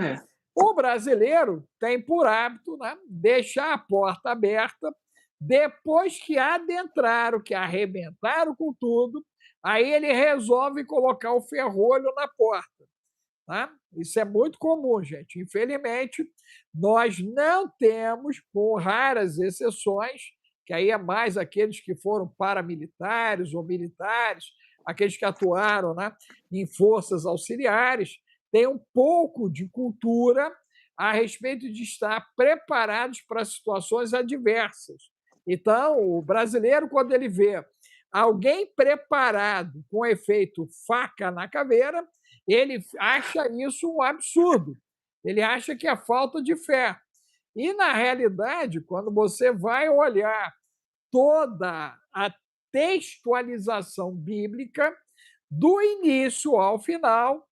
O brasileiro tem por hábito, né, deixar a porta aberta, depois que adentraram, que arrebentaram com tudo, aí ele resolve colocar o ferrolho na porta. Né? Isso é muito comum, gente. Infelizmente, nós não temos, com raras exceções, que aí é mais aqueles que foram paramilitares ou militares, aqueles que atuaram, né, em forças auxiliares, tem um pouco de cultura a respeito de estar preparados para situações adversas. Então, o brasileiro, quando ele vê alguém preparado com efeito faca na caveira, ele acha isso um absurdo. Ele acha que é falta de fé. E, na realidade, quando você vai olhar toda a textualização bíblica, do início ao final,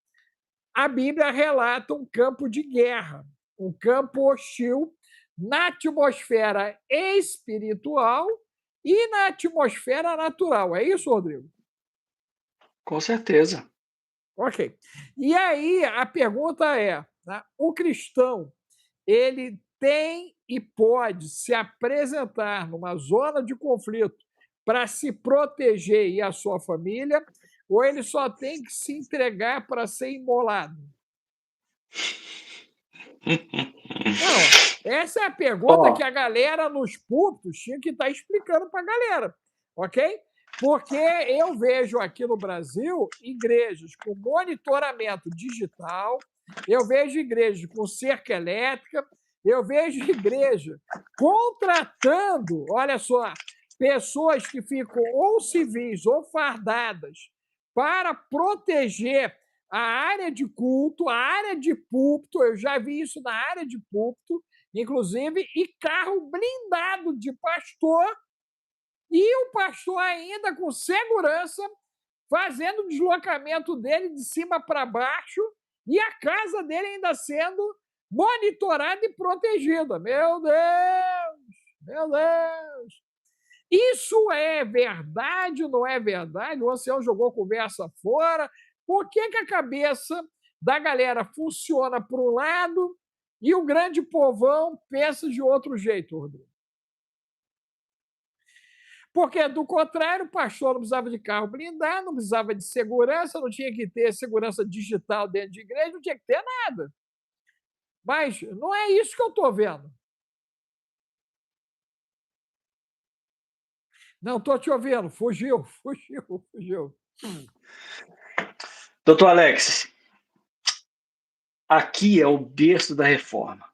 a Bíblia relata um campo de guerra, um campo hostil na atmosfera espiritual e na atmosfera natural. É isso, Rodrigo? Com certeza. Ok. E aí a pergunta é, né, o cristão, ele tem e pode se apresentar numa zona de conflito para se proteger e a sua família, ou ele só tem que se entregar para ser imolado? Não, essa é a pergunta que a galera nos púlpitos tinha que estar explicando para a galera, ok? Porque eu vejo aqui no Brasil igrejas com monitoramento digital, eu vejo igrejas com cerca elétrica, eu vejo igreja contratando, olha só, pessoas que ficam ou civis ou fardadas para proteger a área de culto, a área de púlpito, eu já vi isso na área de púlpito, inclusive, e carro blindado de pastor, e o pastor ainda com segurança, fazendo o deslocamento dele de cima para baixo, e a casa dele ainda sendo monitorada e protegida. Meu Deus! Meu Deus! Isso é verdade ou não é verdade? O Ancião jogou conversa fora. Por que a cabeça da galera funciona para um lado e o grande povão pensa de outro jeito, Rodrigo. Porque, do contrário, o pastor não precisava de carro blindado, não precisava de segurança, não tinha que ter segurança digital dentro de igreja, não tinha que ter nada. Mas não é isso que eu estou vendo. Não, estou te ouvindo. Fugiu. Doutor Alex, aqui é o berço da reforma.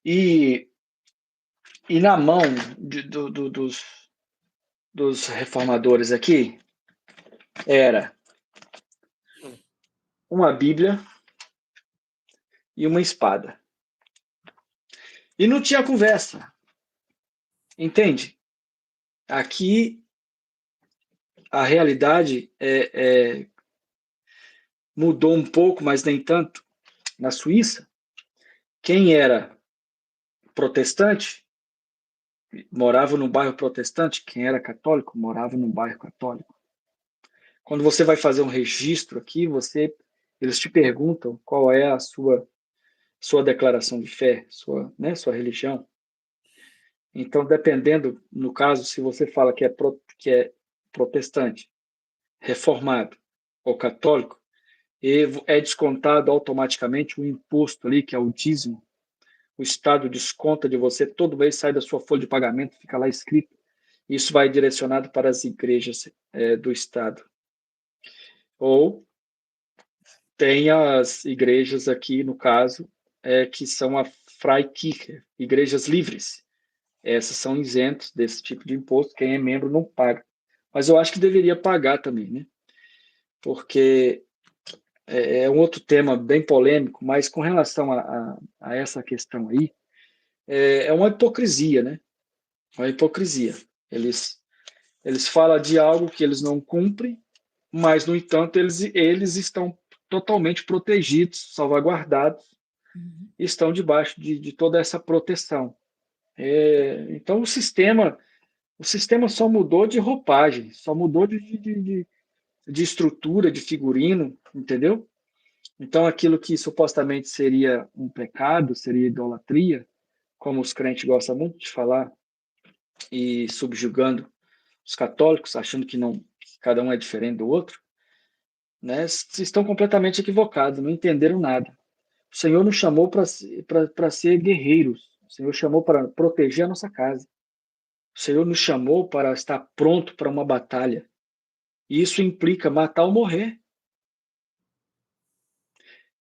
E na mão dos reformadores aqui era uma Bíblia e uma espada. E não tinha conversa. Entende? Aqui a realidade mudou um pouco, mas nem tanto. Na Suíça, quem era protestante morava num bairro protestante, quem era católico morava num bairro católico. Quando você vai fazer um registro aqui, eles te perguntam qual é a sua declaração de fé, sua religião. Então, dependendo, no caso, se você fala que é protestante, reformado ou católico, é descontado automaticamente o imposto ali, que é o dízimo. O Estado desconta de você, todo mês sai da sua folha de pagamento, fica lá escrito. Isso vai direcionado para as igrejas do Estado. Ou tem as igrejas aqui, no caso, que são a Freikirche, igrejas livres. Essas são isentos desse tipo de imposto, quem é membro não paga. Mas eu acho que deveria pagar também, né? Porque é um outro tema bem polêmico, mas com relação a essa questão aí, é uma hipocrisia, né? Uma hipocrisia. Eles falam de algo que eles não cumprem, mas, no entanto, eles estão totalmente protegidos, salvaguardados, e estão debaixo de toda essa proteção. Então, o sistema só mudou de roupagem, só mudou de estrutura, de figurino, entendeu? Então, aquilo que supostamente seria um pecado, seria idolatria, como os crentes gostam muito de falar, e subjugando os católicos, achando que cada um é diferente do outro, né? Estão completamente equivocados, não entenderam nada. O Senhor nos chamou para ser guerreiros. O Senhor chamou para proteger a nossa casa. O Senhor nos chamou para estar pronto para uma batalha. E isso implica matar ou morrer.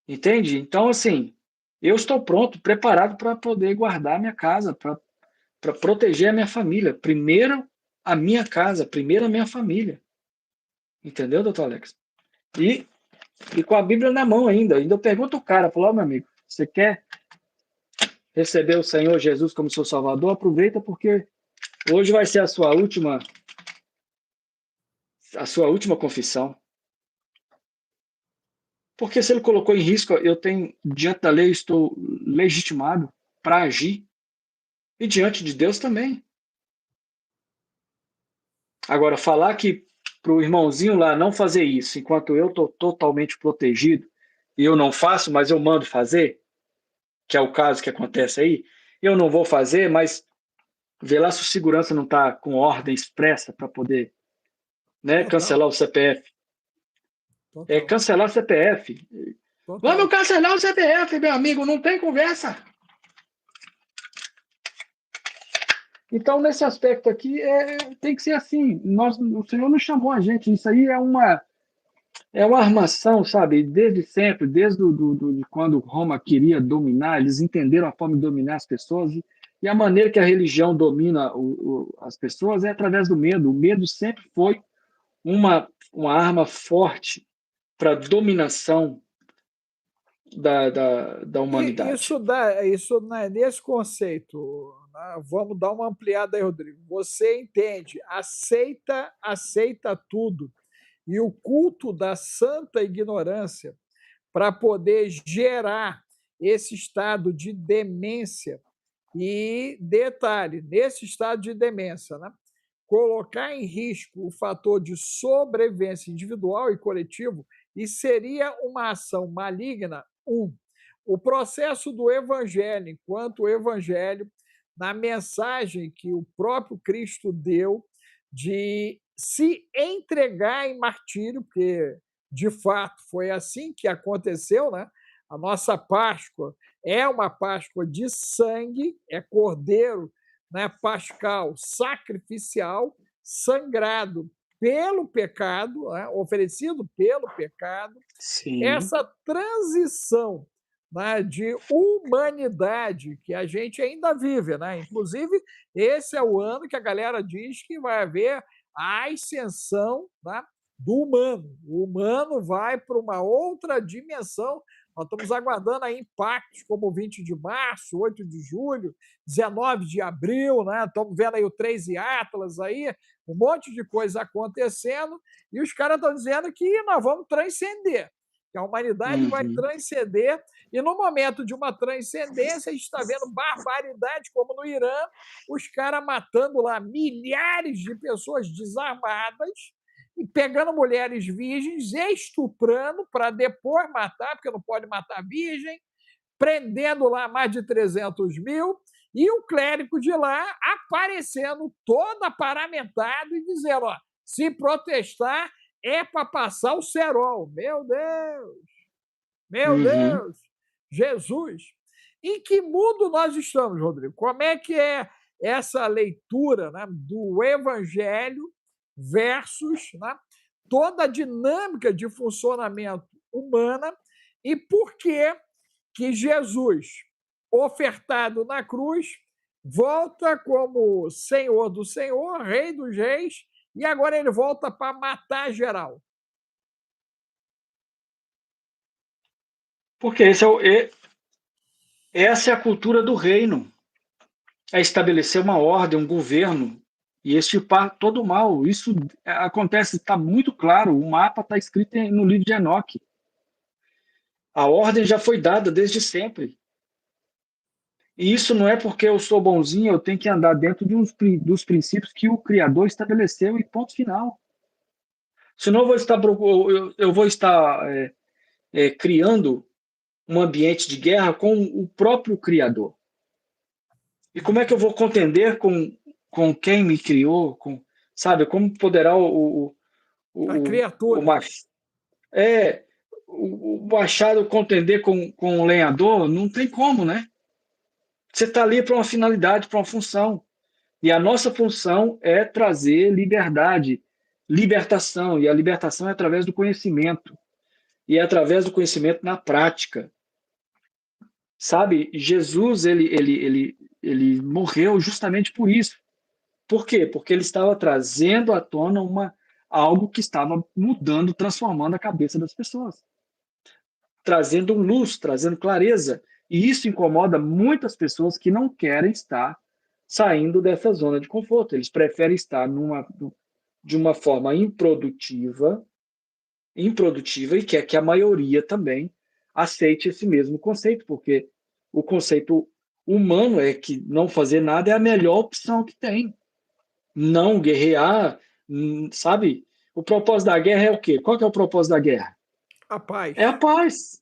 Entende? Então, assim, eu estou pronto, preparado para poder guardar a minha casa, para proteger a minha família. Primeiro a minha casa, primeiro a minha família. Entendeu, doutor Alex? E com a Bíblia na mão ainda. Ainda eu pergunto o cara, falo, meu amigo, você quer receber o Senhor Jesus como seu Salvador? Aproveita, porque hoje vai ser a sua última confissão. Porque se ele colocou em risco, eu tenho, diante da lei, estou legitimado para agir. E diante de Deus também. Agora, falar que para o irmãozinho lá não fazer isso, enquanto eu estou totalmente protegido, e eu não faço, mas eu mando fazer, que é o caso que acontece aí, eu não vou fazer, mas vê lá se o segurança não está com ordem expressa para poder, né, cancelar o CPF. Total. Cancelar o CPF. Total. Vamos cancelar o CPF, meu amigo, não tem conversa. Então, nesse aspecto aqui, tem que ser assim. O Senhor não chamou a gente. Isso aí é uma armação, sabe? Desde sempre, desde de quando Roma queria dominar, eles entenderam a forma de dominar as pessoas. E a maneira que a religião domina as pessoas é através do medo. O medo sempre foi uma arma forte para dominação da humanidade. Isso nesse conceito, né? Vamos dar uma ampliada aí, Rodrigo. Você entende, aceita tudo. E o culto da santa ignorância para poder gerar esse estado de demência. E detalhe, nesse estado de demência, né? Colocar em risco o fator de sobrevivência individual e coletivo e seria uma ação maligna. O processo do evangelho, enquanto o evangelho, na mensagem que o próprio Cristo deu de se entregar em martírio, porque de fato foi assim que aconteceu, né? A nossa Páscoa é uma Páscoa de sangue, é cordeiro, né, pascal, sacrificial, sangrado pelo pecado, né, oferecido pelo pecado. Sim. Essa transição, né, de humanidade que a gente ainda vive, né? Inclusive, esse é o ano que a galera diz que vai haver a ascensão, né, do humano. O humano vai para uma outra dimensão. Nós estamos aguardando aí impactos como 20 de março, 8 de julho, 19 de abril, né? Estamos vendo aí o 3 e Atlas aí, um monte de coisa acontecendo, e os caras estão dizendo que nós vamos transcender, que a humanidade vai Uhum. transcender, e no momento de uma transcendência, a gente está vendo barbaridade, como no Irã, os caras matando lá milhares de pessoas desarmadas, e pegando mulheres virgens, estuprando para depois matar, porque não pode matar virgem, prendendo lá mais de 300 mil, e o clérigo de lá aparecendo todo aparamentado e dizendo: ó, se protestar é para passar o cerol. Meu Uhum. Deus, Jesus. Em que mundo nós estamos, Rodrigo? Como é que é essa leitura, né, do Evangelho versus, né, toda a dinâmica de funcionamento humana, e por que Jesus, ofertado na cruz, volta como Senhor do Senhor, Rei dos Reis, e agora ele volta para matar geral? Porque essa é a cultura do reino. É estabelecer uma ordem, um governo e extirpar todo o mal. Isso acontece, está muito claro, o mapa está escrito no livro de Enoque. A ordem já foi dada desde sempre. E isso não é porque eu sou bonzinho, eu tenho que andar dentro dos princípios que o Criador estabeleceu e ponto final. Senão eu vou estar criando um ambiente de guerra com o próprio Criador. E como é que eu vou contender com quem me criou? Sabe, como poderá A o criatura. mach, o machado contender com o lenhador? Não tem como, né? Você está ali para uma finalidade, para uma função. E a nossa função é trazer liberdade, libertação. E a libertação é através do conhecimento. E é através do conhecimento na prática. Sabe, Jesus, ele morreu justamente por isso. Por quê? Porque ele estava trazendo à tona algo que estava mudando, transformando a cabeça das pessoas. Trazendo luz, trazendo clareza. E isso incomoda muitas pessoas que não querem estar saindo dessa zona de conforto. Eles preferem estar de uma forma improdutiva, e quer que a maioria também aceite esse mesmo conceito, porque o conceito humano é que não fazer nada é a melhor opção que tem. Não guerrear, sabe? O propósito da guerra é o quê? Qual que é o propósito da guerra? A paz. É a paz.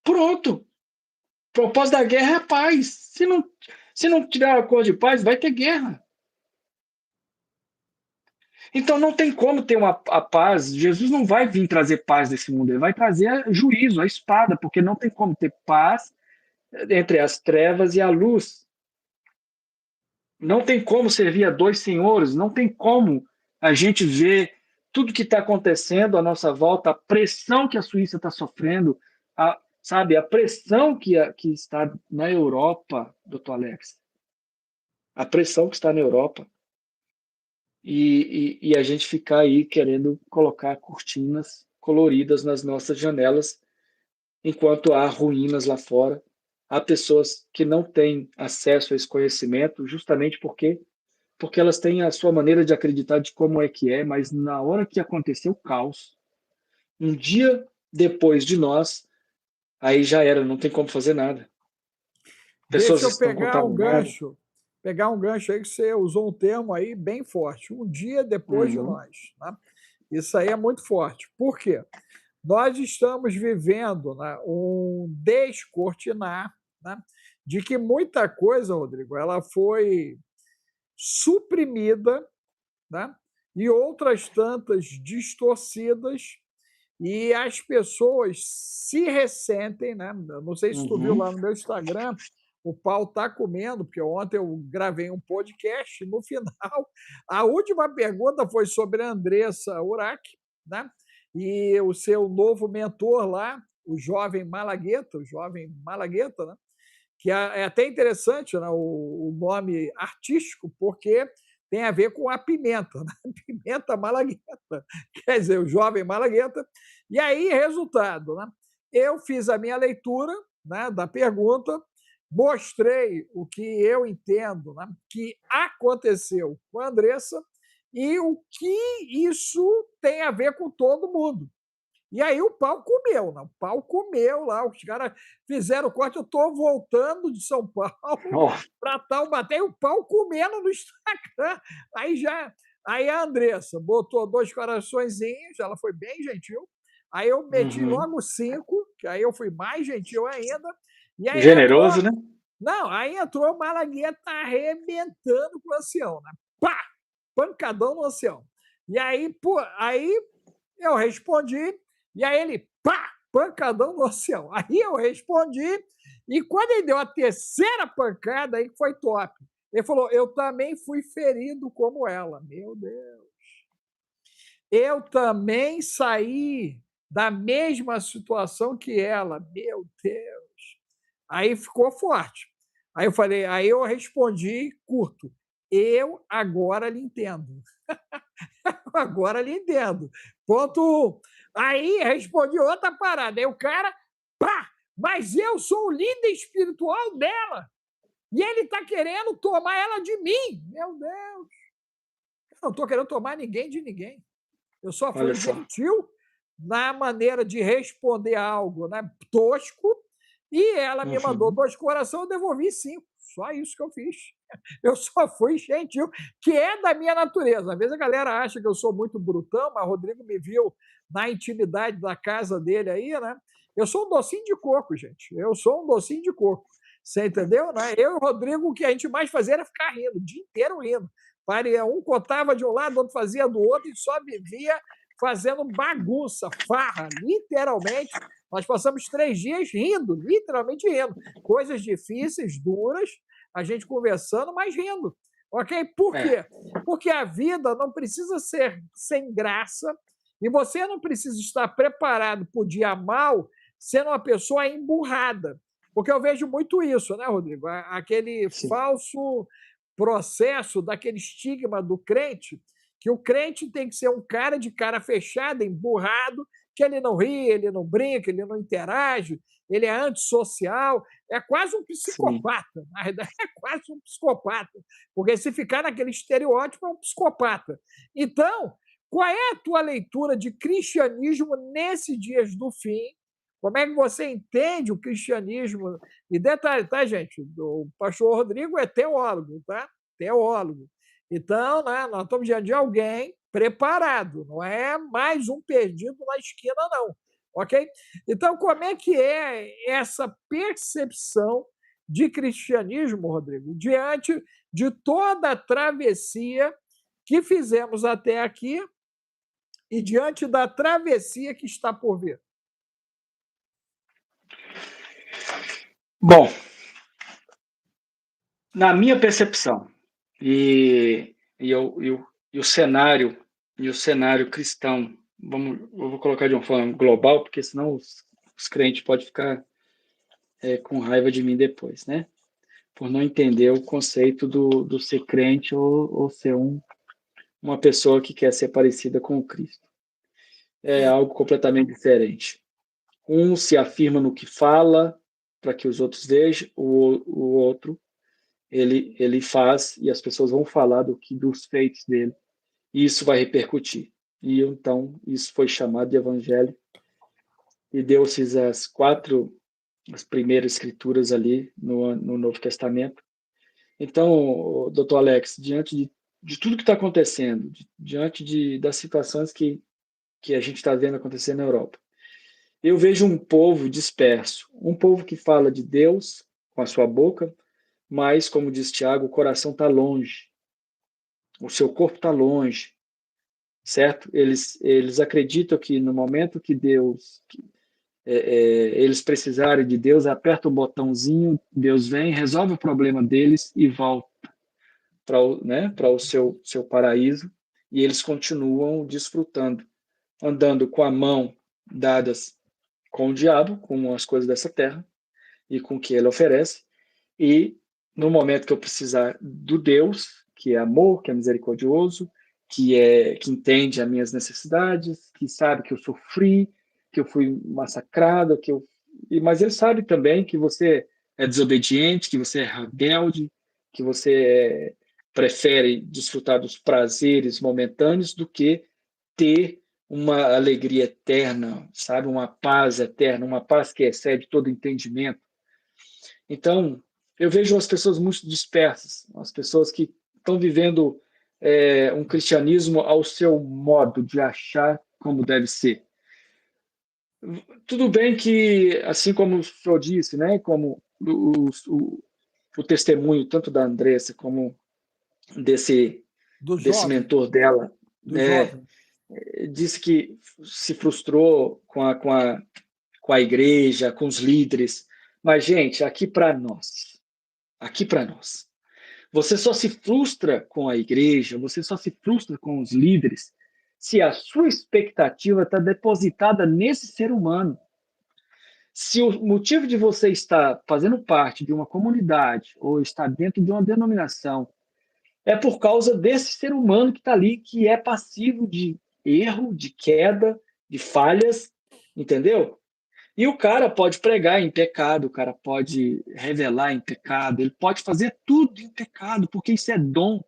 Pronto. O propósito da guerra é a paz. Se não tiver acordo de paz, vai ter guerra. Então não tem como ter a paz. Jesus não vai vir trazer paz nesse mundo, ele vai trazer juízo, a espada, porque não tem como ter paz entre as trevas e a luz. Não tem como servir a dois senhores, não tem como a gente ver tudo que está acontecendo à nossa volta, a pressão que a Suíça está sofrendo, sabe, a pressão que está na Europa, doutor Alex, a pressão que está na Europa, e a gente ficar aí querendo colocar cortinas coloridas nas nossas janelas, enquanto há ruínas lá fora. Há pessoas que não têm acesso a esse conhecimento, justamente porque elas têm a sua maneira de acreditar de como é que é, mas na hora que aconteceu o caos, um dia depois de nós, aí já era, não tem como fazer nada. Pessoas Deixa eu estão contaminadas. pegar um gancho aí que você usou um termo aí bem forte, um dia depois de Uhum. nós. Né? Isso aí é muito forte. Por quê? nós estamos vivendo, né, um descortinar, né, de que muita coisa, Rodrigo, ela foi suprimida, né, e outras tantas distorcidas, e as pessoas se ressentem, né? Não sei se tu viu lá no meu Instagram, o pau tá comendo, porque ontem eu gravei um podcast, no final, a última pergunta foi sobre a Andressa Urach, né? E o seu novo mentor lá, o jovem Malagueta, né? Que é até interessante, né, o nome artístico, porque tem a ver com a pimenta, né? Pimenta Malagueta, quer dizer, o jovem Malagueta. E aí, resultado, né? Eu fiz a minha leitura, né, da pergunta, mostrei o que eu entendo, né, que aconteceu com a Andressa e o que isso tem a ver com todo mundo. E aí o pau comeu, né? O pau comeu lá, os caras fizeram o corte. Eu estou voltando de São Paulo Oh. para Taubaté e o pau comendo no Instagram. Aí já. Aí a Andressa botou 2 coraçõezinhos, ela foi bem gentil. Aí eu meti logo 5, que aí eu fui mais gentil ainda. E aí entrou. Generoso, né? Não, aí entrou o Malagueta arrebentando com o ancião, né? Pá! Pancadão no ancião. E aí, pô, aí eu respondi, e aí ele, pá, pancadão no oceano. Aí eu respondi, e quando ele deu a terceira pancada, aí foi top. Ele falou, eu também fui ferido como ela. Meu Deus. Eu também saí da mesma situação que ela. Meu Deus. Aí ficou forte. Aí eu falei, aí eu respondi curto. Eu agora lhe entendo. Agora lhe entendo. Ponto 1. Aí respondi outra parada. Aí o cara, pá, mas eu sou o líder espiritual dela. E ele está querendo tomar ela de mim. Meu Deus. Eu não estou querendo tomar ninguém de ninguém. Eu só fui Olha só. gentil na maneira de responder algo, né, tosco, e ela me mandou 2 corações, eu devolvi 5. Só isso que eu fiz. Eu só fui gentil, que é da minha natureza. Às vezes a galera acha que eu sou muito brutão, mas o Rodrigo me viu na intimidade da casa dele aí, né? Eu sou um docinho de coco, gente. Eu sou um docinho de coco. Você entendeu? Né? Eu e o Rodrigo, o que a gente mais fazia era ficar rindo, o dia inteiro rindo. Um contava de um lado, o outro fazia do outro e só vivia fazendo bagunça, farra, literalmente. Nós passamos 3 dias rindo, literalmente rindo. Coisas difíceis, duras, a gente conversando, mas rindo. Ok? Por quê? Porque a vida não precisa ser sem graça e você não precisa estar preparado para o dia mal sendo uma pessoa emburrada. Porque eu vejo muito isso, né, Rodrigo? Aquele falso processo daquele estigma do crente, que o crente tem que ser um cara de cara fechada, emburrado, que ele não ri, ele não brinca, ele não interage, ele é antissocial, é quase um psicopata. Sim. Na verdade, é quase um psicopata, porque se ficar naquele estereótipo, é um psicopata. Então, qual é a tua leitura de cristianismo nesses dias do fim? Como é que você entende o cristianismo? E detalhe, tá, gente? O pastor Rodrigo é teólogo, tá? Teólogo. Então, né, nós estamos diante de alguém preparado, não é mais um perdido na esquina, não. Ok? Então, como é que é essa percepção de cristianismo, Rodrigo, diante de toda a travessia que fizemos até aqui e diante da travessia que está por vir? Bom, na minha percepção, e o cenário cristão, eu vou colocar de uma forma global, porque senão os crentes podem ficar com raiva de mim depois, né? Por não entender o conceito do ser crente ou ser uma pessoa que quer ser parecida com o Cristo. É algo completamente diferente. Um se afirma no que fala para que os outros vejam, o outro ele faz e as pessoas vão falar dos feitos dele e isso vai repercutir. E então isso foi chamado de evangelho e deu-se as primeiras escrituras ali no Novo Testamento. Então, doutor Alex, diante de tudo que está acontecendo, diante das situações que a gente está vendo acontecer na Europa, eu vejo um povo disperso, um povo que fala de Deus com a sua boca, mas, como diz Tiago, o coração está longe, o seu corpo está longe, certo? Eles acreditam que no momento que eles precisarem de Deus, aperta o botãozinho, Deus vem, resolve o problema deles e volta para o seu paraíso, e eles continuam desfrutando, andando com a mão dadas com o diabo, com as coisas dessa terra e com o que ele oferece, e no momento que eu precisar do Deus, que é amor, que é misericordioso, que entende as minhas necessidades, que sabe que eu sofri, que eu fui massacrado, mas ele sabe também que você é desobediente, que você é rebelde, que você prefere desfrutar dos prazeres momentâneos do que ter uma alegria eterna, sabe, uma paz eterna, uma paz que excede todo entendimento. Então, eu vejo as pessoas muito dispersas, as pessoas que estão vivendo um cristianismo ao seu modo de achar como deve ser. Tudo bem que, assim como o senhor disse, né, como o testemunho tanto da Andressa como desse, Do desse jovem, mentor dela, do né, jovem. disse que se frustrou com a igreja, com os líderes. Mas, gente, aqui para nós, você só se frustra com a igreja, você só se frustra com os líderes se a sua expectativa está depositada nesse ser humano. Se o motivo de você estar fazendo parte de uma comunidade ou estar dentro de uma denominação é por causa desse ser humano que está ali, que é passivo de erro, de queda, de falhas, entendeu? E o cara pode pregar em pecado, o cara pode revelar em pecado, ele pode fazer tudo em pecado, porque isso é dom.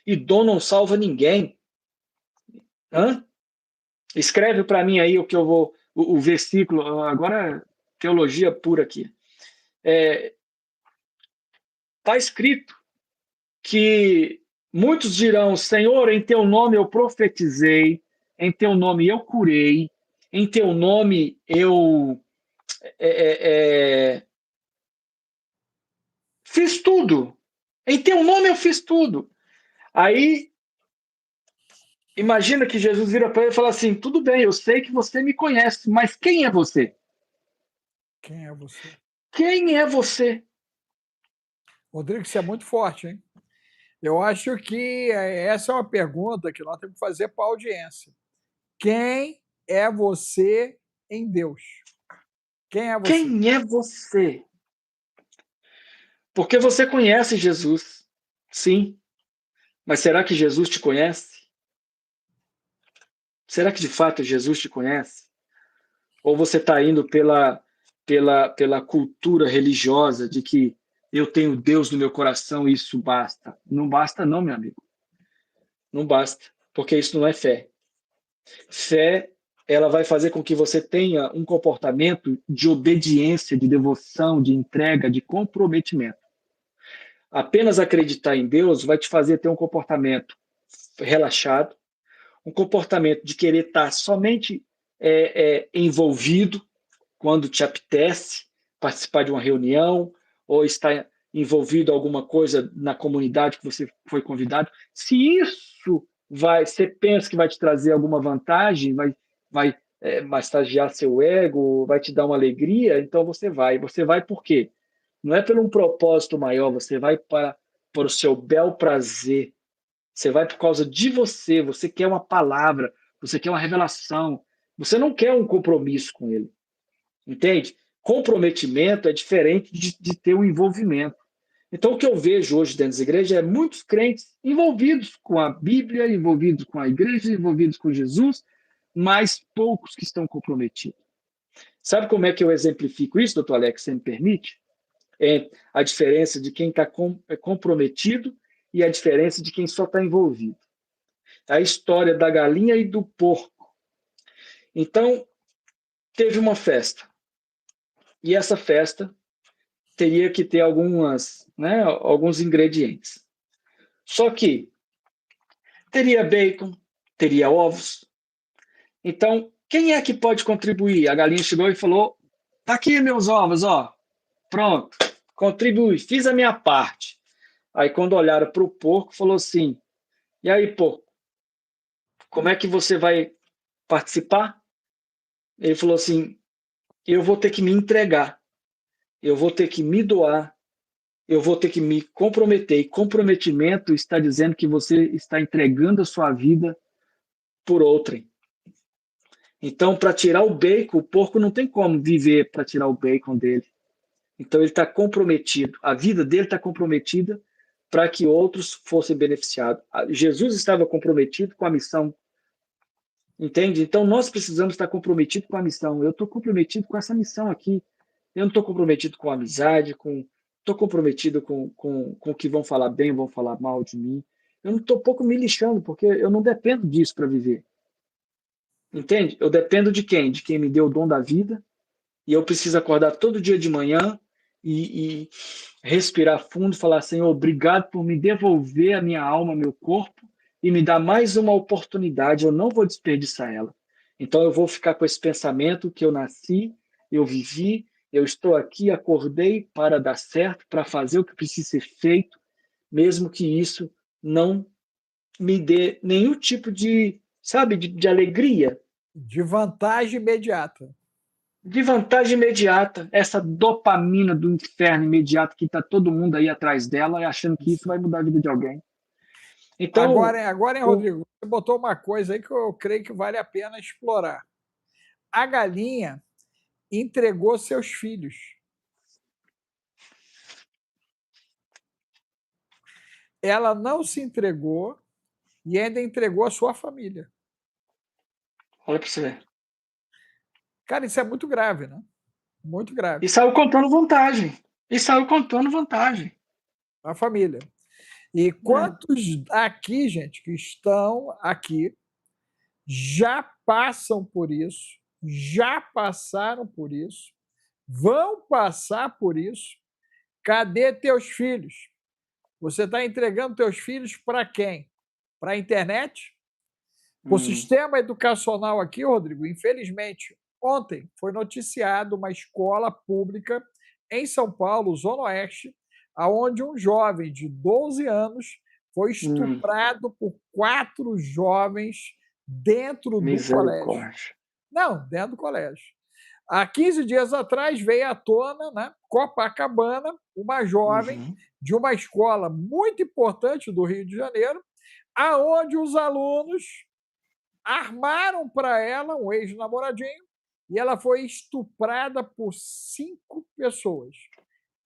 E dom não salva ninguém. Hã? Escreve para mim aí o que eu vou, o versículo, agora teologia pura aqui. Está escrito que muitos dirão: Senhor, em teu nome eu profetizei, em teu nome eu curei, em teu nome eu fiz tudo. Em teu nome eu fiz tudo. Aí, imagina que Jesus vira para ele e fala assim: tudo bem, eu sei que você me conhece, mas quem é você? Quem é você? Quem é você? Rodrigo, isso é muito forte, hein? Eu acho que essa é uma pergunta que nós temos que fazer para a audiência. Quem é você em Deus? Quem é você? Quem é você? Porque você conhece Jesus, sim, mas será que Jesus te conhece? Será que de fato Jesus te conhece? Ou você está indo pela cultura religiosa de que eu tenho Deus no meu coração e isso basta? Não basta, não, meu amigo. Não basta, porque isso não é fé. Fé, ela vai fazer com que você tenha um comportamento de obediência, de devoção, de entrega, de comprometimento. Apenas acreditar em Deus vai te fazer ter um comportamento relaxado, um comportamento de querer estar somente envolvido quando te apetece participar de uma reunião ou estar envolvido em alguma coisa na comunidade que você foi convidado. Se isso você pensa que vai te trazer alguma vantagem, vai massagear seu ego, vai te dar uma alegria, então você vai. Você vai por quê? Não é por um propósito maior, você vai para o seu bel prazer. Você vai por causa de você, você quer uma palavra, você quer uma revelação, você não quer um compromisso com ele. Entende? Comprometimento é diferente de ter um envolvimento. Então, o que eu vejo hoje dentro das igrejas é muitos crentes envolvidos com a Bíblia, envolvidos com a igreja, envolvidos com Jesus, mas poucos que estão comprometidos. Sabe como é que eu exemplifico isso, doutor Alex, se me permite? É a diferença de quem está comprometido e a diferença de quem só está envolvido. A história da galinha e do porco. Então, teve uma festa. E essa festa teria que ter alguns ingredientes. Só que teria bacon, teria ovos. Então, Quem é que pode contribuir? A galinha chegou e falou: tá aqui meus ovos, ó. Pronto, contribui, fiz a minha parte. Aí, quando olharam para o porco, falou assim: e aí, porco, como é que você vai participar? Ele falou assim: eu vou ter que me entregar, eu vou ter que me doar, eu vou ter que me comprometer. E comprometimento está dizendo que você está entregando a sua vida por outrem. Então, para tirar o bacon, o porco não tem como viver para tirar o bacon dele. Então, ele está comprometido, a vida dele está comprometida para que outros fossem beneficiados. Jesus estava comprometido com a missão, entende? Então, nós precisamos estar comprometidos com a missão. Eu estou comprometido com essa missão aqui. Eu não estou comprometido com amizade, estou comprometido com que vão falar bem, vão falar mal de mim. Eu não estou pouco me lixando, porque eu não dependo disso para viver. Entende? Eu dependo de quem? De quem me deu o dom da vida, e eu preciso acordar todo dia de manhã e respirar fundo, falar: Senhor, obrigado por me devolver a minha alma, meu corpo, e me dar mais uma oportunidade, eu não vou desperdiçar ela. Então eu vou ficar com esse pensamento que eu nasci, eu vivi, eu estou aqui, acordei para dar certo, para fazer o que precisa ser feito, mesmo que isso não me dê nenhum tipo de, sabe, de alegria, De vantagem imediata. de vantagem imediata, essa dopamina do inferno imediato que está todo mundo aí atrás dela e achando que isso vai mudar a vida de alguém. Então, Agora, hein, Rodrigo, você botou uma coisa aí que eu creio que vale a pena explorar. A galinha entregou seus filhos. Ela não se entregou e ainda entregou a sua família. olha para você ver. Cara, isso é muito grave, né? Muito grave. E saiu contando vantagem. E saiu contando vantagem. A família. E quantos aqui, gente, que estão aqui, já passam por isso, já passaram por isso, vão passar por isso. Cadê teus filhos? Você está entregando teus filhos para quem? Para a internet? O sistema educacional aqui, Rodrigo, infelizmente, ontem foi noticiado uma escola pública em São Paulo, Zona Oeste, aonde um jovem de 12 anos foi estuprado por 4 jovens dentro do colégio. Misericórdia. Não, dentro do colégio. Há 15 dias atrás veio à tona, né, Copacabana, uma jovem de uma escola muito importante do Rio de Janeiro, aonde os alunos armaram para ela um ex-namoradinho e ela foi estuprada por 5 pessoas,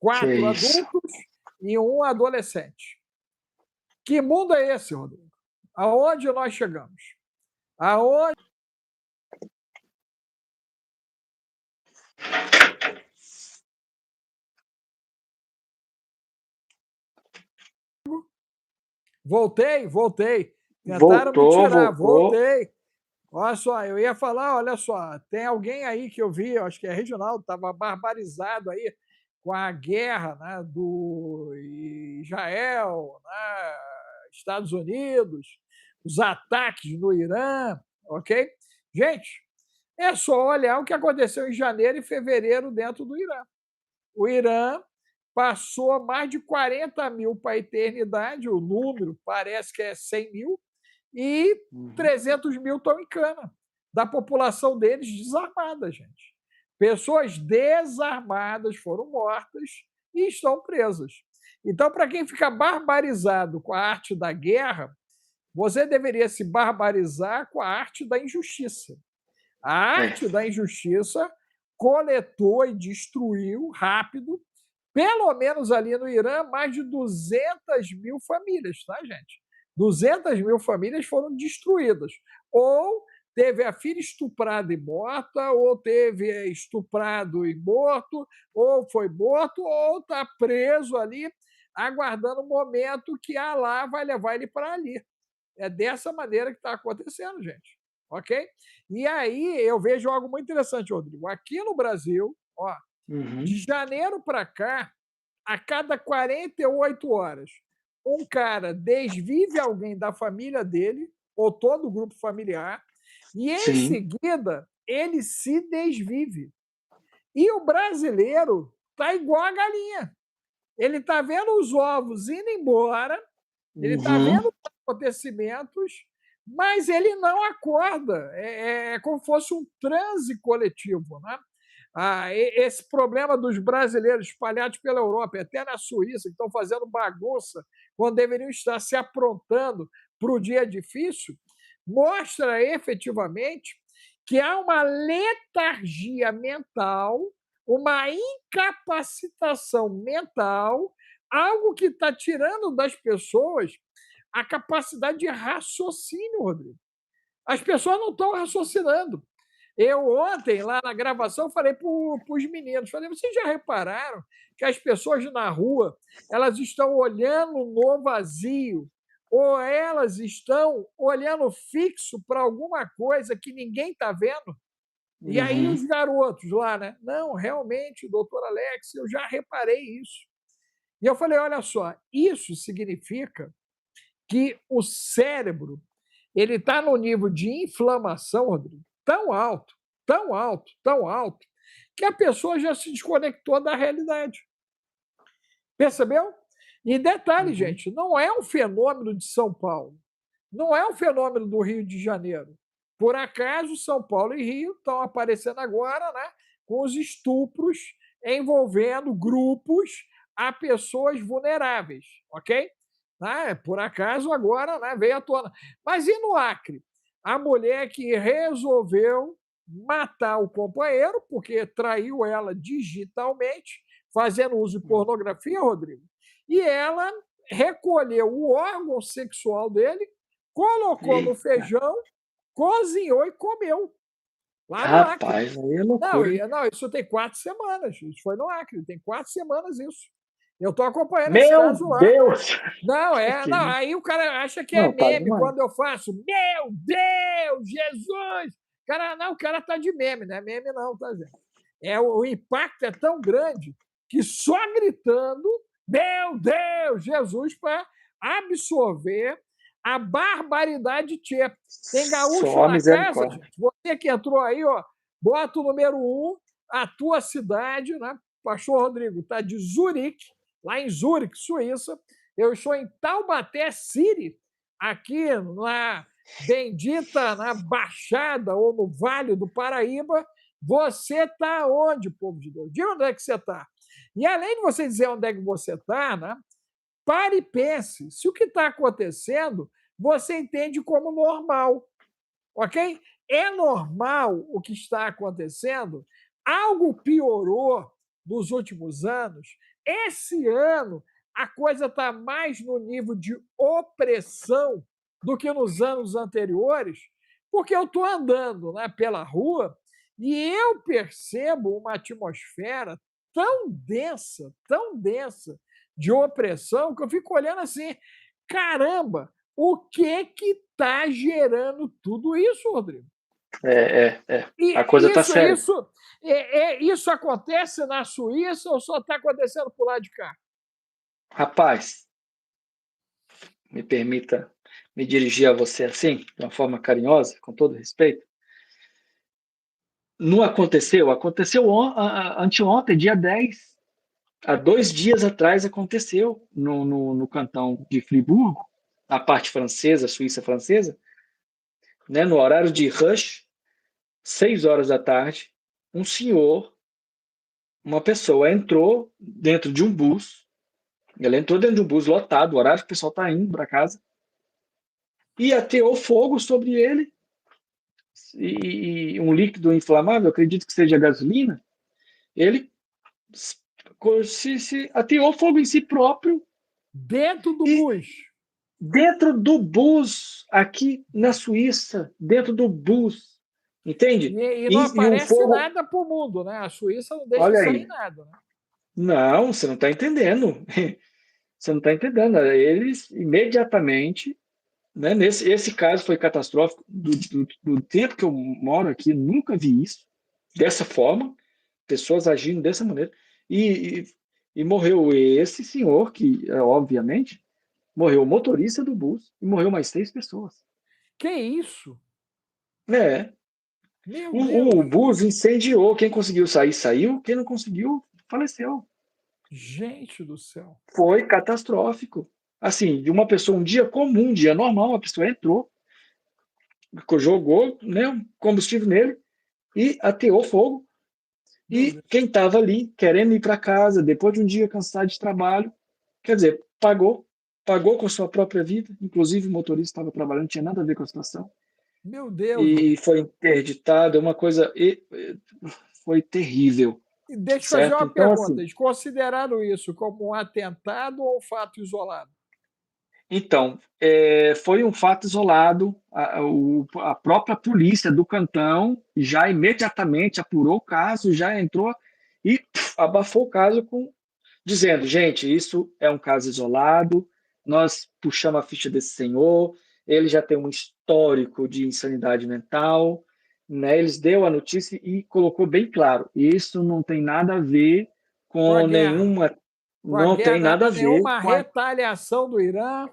4 adultos e um adolescente. Que mundo é esse, Rodrigo? Aonde nós chegamos? Aonde Voltei. Tentaram me tirar, voltei. Olha só, eu ia falar, olha só, tem alguém aí que eu vi, acho que é Reginaldo, estava barbarizado aí com a guerra, né, do Israel, né, Estados Unidos, os ataques no Irã, ok? Gente, é só olhar o que aconteceu em janeiro e fevereiro dentro do Irã. O Irã passou mais de 40 mil para a eternidade, o número parece que é 100 mil, e 300 mil estão em cana, da população deles desarmada, gente. Pessoas desarmadas foram mortas e estão presas. Então, para quem fica barbarizado com a arte da guerra, você deveria se barbarizar com a arte da injustiça. A arte da injustiça coletou e destruiu rápido, pelo menos ali no Irã, mais de 200 mil famílias, tá, gente? 200 mil famílias foram destruídas. Ou teve a filha estuprada e morta, ou teve estuprado e morto, ou foi morto, ou está preso ali, aguardando o momento que Allah vai levar ele para ali. É dessa maneira que está acontecendo, gente. Ok? E aí eu vejo algo muito interessante, Rodrigo. Aqui no Brasil, ó, de janeiro para cá, a cada 48 horas, um cara desvive alguém da família dele, ou todo o grupo familiar, e em seguida ele se desvive. E o brasileiro está igual a galinha. Ele está vendo os ovos indo embora, ele está vendo os acontecimentos, mas ele não acorda. É como se fosse um transe coletivo. Né? Esse problema dos brasileiros espalhados pela Europa, até na Suíça, que estão fazendo bagunça quando deveriam estar se aprontando para o dia difícil, mostra efetivamente que há uma letargia mental, uma incapacitação mental, algo que está tirando das pessoas a capacidade de raciocínio, Rodrigo. As pessoas não estão raciocinando. Eu ontem, lá na gravação, falei para os meninos, falei, vocês já repararam que as pessoas na rua elas estão olhando no vazio ou elas estão olhando fixo para alguma coisa que ninguém está vendo? E aí os garotos lá, né? Não, realmente, doutor Alex, eu já reparei isso. E eu falei, olha só, isso significa que o cérebro ele está no nível de inflamação, Rodrigo, tão alto, tão alto, tão alto, que a pessoa já se desconectou da realidade. Percebeu? E detalhe, gente, não é um fenômeno de São Paulo, não é um fenômeno do Rio de Janeiro. Por acaso, São Paulo e Rio estão aparecendo agora, né, com os estupros envolvendo grupos a pessoas vulneráveis, ok? Por acaso, agora, né, veio à tona. Mas e no Acre? A mulher que resolveu matar o companheiro, porque traiu ela digitalmente, fazendo uso de pornografia, Rodrigo, e ela recolheu o órgão sexual dele, colocou no feijão, cozinhou e comeu. Lá no Acre. Rapaz, aí é loucura. Não, isso tem 4 semanas. Isso foi no Acre, tem 4 semanas isso. Eu estou acompanhando esse Meu caso lá. Deus! Não, não, aí o cara acha que é Não, tá meme demais. quando eu faço. Meu Deus, Jesus! O cara tá de meme, não é meme, não, tá, gente? O impacto é tão grande que só gritando, meu Deus, Jesus, para absorver a barbaridade tcheca. Tem gaúcho Só na casa, misericórdia. gente. Você que entrou aí, ó, bota o número 1, a tua cidade, né? Pastor Rodrigo está de Zurique, lá em Zurique, Suíça. Eu estou em Taubaté City, aqui na bendita na Baixada ou no Vale do Paraíba. Você está onde, povo de Deus? Diga onde é que você está. E além de você dizer onde é que você está, né, pare e pense se o que está acontecendo você entende como normal. Ok? É normal o que está acontecendo? Algo piorou nos últimos anos? Esse ano, a coisa está mais no nível de opressão do que nos anos anteriores, porque eu estou andando, né, pela rua e eu percebo uma atmosfera tão densa de opressão, que eu fico olhando assim, caramba, o que está gerando tudo isso, Rodrigo? A coisa está séria. Isso acontece na Suíça ou só está acontecendo por lá de cá? Rapaz, me permita me dirigir a você assim, de uma forma carinhosa, com todo respeito. Não aconteceu? Aconteceu anteontem, dia 10. Há 2 dias atrás aconteceu no cantão de Friburgo, a parte francesa, Suíça francesa, né, no horário de rush, 6 horas da tarde, um senhor, uma pessoa entrou dentro de um bus, ele entrou dentro de um bus lotado, o horário que o pessoal está indo para casa, e ateou fogo sobre ele, e um líquido inflamável, acredito que seja gasolina, ele se ateou fogo em si próprio. Dentro do bus? Dentro do bus, aqui na Suíça, dentro do bus, entende? E não aparece fogo... nada para o mundo, né? A Suíça não deixa Olha sair aí. nada. Né? Não, você não está entendendo. Você não está entendendo. Eles imediatamente, né, esse caso foi catastrófico. Do tempo que eu moro aqui, nunca vi isso dessa forma, pessoas agindo dessa maneira. E morreu esse senhor, que, obviamente, morreu o motorista do bus e morreu mais 3 pessoas. Que isso? É. Meu O Deus! bus incendiou. Quem conseguiu sair, saiu. Quem não conseguiu, faleceu. Gente do céu! Foi catastrófico. Assim, de uma pessoa, um dia comum, um dia normal, a pessoa entrou, jogou, né, combustível nele e ateou fogo. Meu E Deus! quem estava ali querendo ir para casa, depois de um dia cansado de trabalho, quer dizer, pagou com sua própria vida. Inclusive, o motorista estava trabalhando, não tinha nada a ver com a situação. Meu Deus! E foi interditado, uma coisa. Foi terrível, E deixa eu fazer certo? uma Então, pergunta: assim, eles consideraram isso como um atentado ou um fato isolado? foi um fato isolado. A própria polícia do cantão já imediatamente apurou o caso, já entrou e abafou o caso dizendo, gente, isso é um caso isolado, nós puxamos a ficha desse senhor, ele já tem um histórico de insanidade mental, né? Eles deu a notícia e colocou bem claro, isso não tem nada a ver Com a com guerra. nenhuma, Com a não tem guerra, nada a ver nenhuma com a, retaliação do Irã.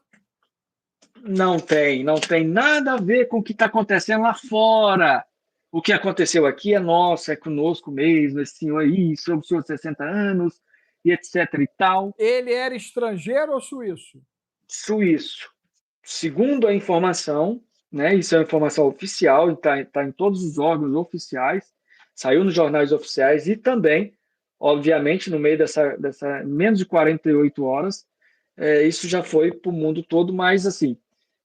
não tem nada a ver com o que está acontecendo lá fora. O que aconteceu aqui é nosso, é conosco mesmo, esse senhor aí, sobre os seus 60 anos, e etc e tal. Ele era estrangeiro ou suíço? Suíço. Segundo a informação, né, isso é uma informação oficial, está em todos os órgãos oficiais, saiu nos jornais oficiais e também, obviamente, no meio dessa menos de 48 horas, isso já foi para o mundo todo, mas assim,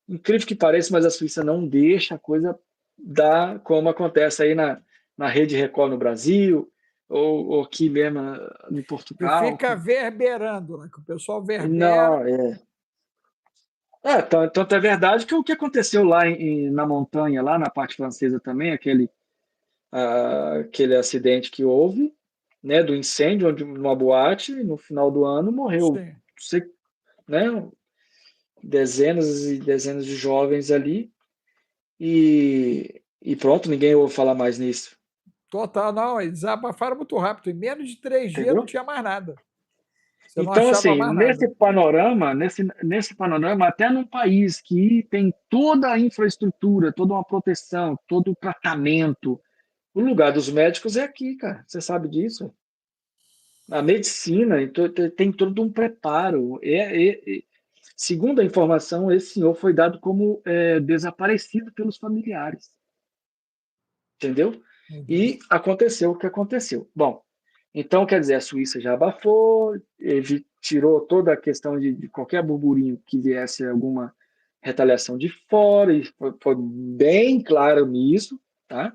incrível que pareça, mas a Suíça não deixa a coisa dar como acontece aí na Rede Record no Brasil, ou aqui mesmo em Que Portugal. fica verberando, né? Que o pessoal verbera. Não, tanto é verdade que o que aconteceu lá na montanha, lá na parte francesa também, aquele acidente que houve, né, do incêndio, onde uma boate, no final do ano, morreu, Sim. né, dezenas e dezenas de jovens ali, e pronto, ninguém ouve falar mais nisso, Total, não. Eles desabafaram muito rápido. Em menos de 3 dias não entendeu? tinha mais nada. Você não Então, achava assim, mais nada. nesse panorama, até num país que tem toda a infraestrutura, toda uma proteção, todo o tratamento, o lugar dos médicos é aqui, cara. Você sabe disso? A medicina então, tem todo um preparo. Segundo a informação, esse senhor foi dado como desaparecido pelos familiares, entendeu? Entendi. E aconteceu o que aconteceu. Bom, então quer dizer, a Suíça já abafou, ele tirou toda a questão de qualquer burburinho que viesse alguma retaliação de fora, e foi bem claro nisso, tá?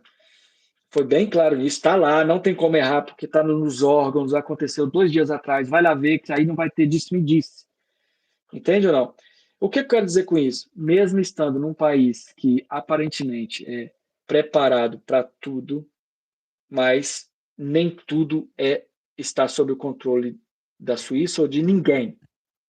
Foi bem claro nisso, está lá, não tem como errar, porque está nos órgãos, aconteceu 2 dias atrás, vai lá ver que aí não vai ter disse-me disse. Entende ou não? O que eu quero dizer com isso? Mesmo estando num país que aparentemente é preparado para tudo, mas nem tudo está sob o controle da Suíça ou de ninguém.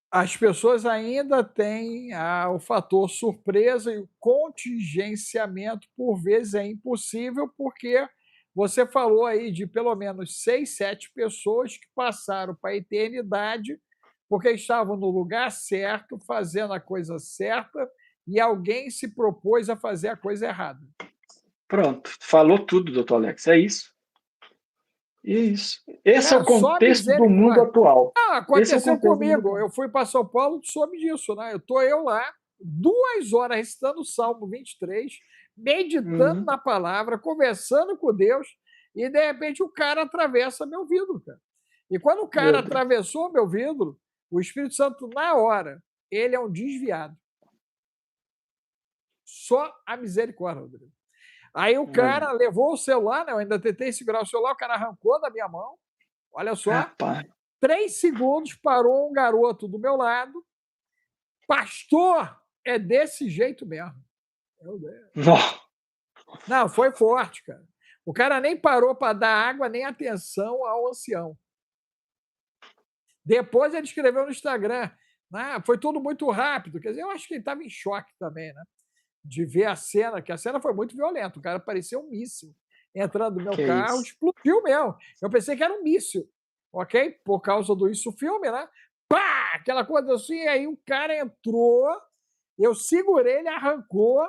As pessoas ainda têm o fator surpresa e o contingenciamento, por vezes, é impossível, porque você falou aí de pelo menos 6, 7 pessoas que passaram para a eternidade porque estavam no lugar certo, fazendo a coisa certa, e alguém se propôs a fazer a coisa errada. Pronto, falou tudo, doutor Alex, é isso. Isso. Esse é o Só contexto do mundo misericórdia. atual. Ah, Esse é o aconteceu contexto do mundo comigo. atual. Eu fui para São Paulo, tu soube disso, né? Eu lá, 2 horas recitando o Salmo 23, meditando Uhum. na palavra, conversando com Deus, e de repente o cara atravessa meu vidro, cara. E quando o cara Meu Deus. atravessou meu vidro, o Espírito Santo, na hora, ele é um desviado. Só a misericórdia, Rodrigo. Aí o Olha, cara levou o celular, né? Eu ainda tentei segurar o celular, o cara arrancou da minha mão. Olha só, rapaz. 3 segundos, parou um garoto do meu lado. Pastor, é desse jeito mesmo. Meu Deus. Nó. Não, foi forte, cara. O cara nem parou para dar água nem atenção ao ancião. Depois ele escreveu no Instagram. Foi tudo muito rápido. Quer dizer, eu acho que ele estava em choque também, né? De ver a cena, que a cena foi muito violenta. O cara parecia um míssil entrando no meu Que é carro, isso? explodiu mesmo. Eu pensei que era um míssil, ok? Por causa do isso filme, né? Pá! Aquela coisa assim, aí o cara entrou, eu segurei, ele arrancou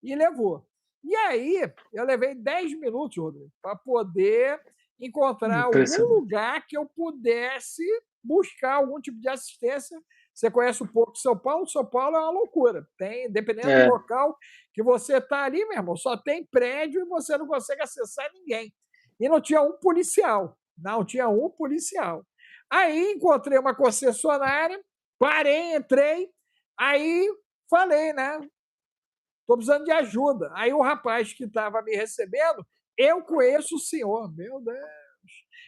e levou. E aí, eu levei 10 minutos, Rodrigo, para poder encontrar algum Impressionante. lugar que eu pudesse buscar algum tipo de assistência. Você conhece um pouco de São Paulo? São Paulo é uma loucura. Tem, dependendo do É. local que você está ali, meu irmão, só tem prédio e você não consegue acessar ninguém. E não tinha um policial. Não tinha um policial. Aí encontrei uma concessionária, parei, entrei, aí falei, né? Estou precisando de ajuda. Aí o rapaz que estava me recebendo, eu conheço o senhor, meu Deus.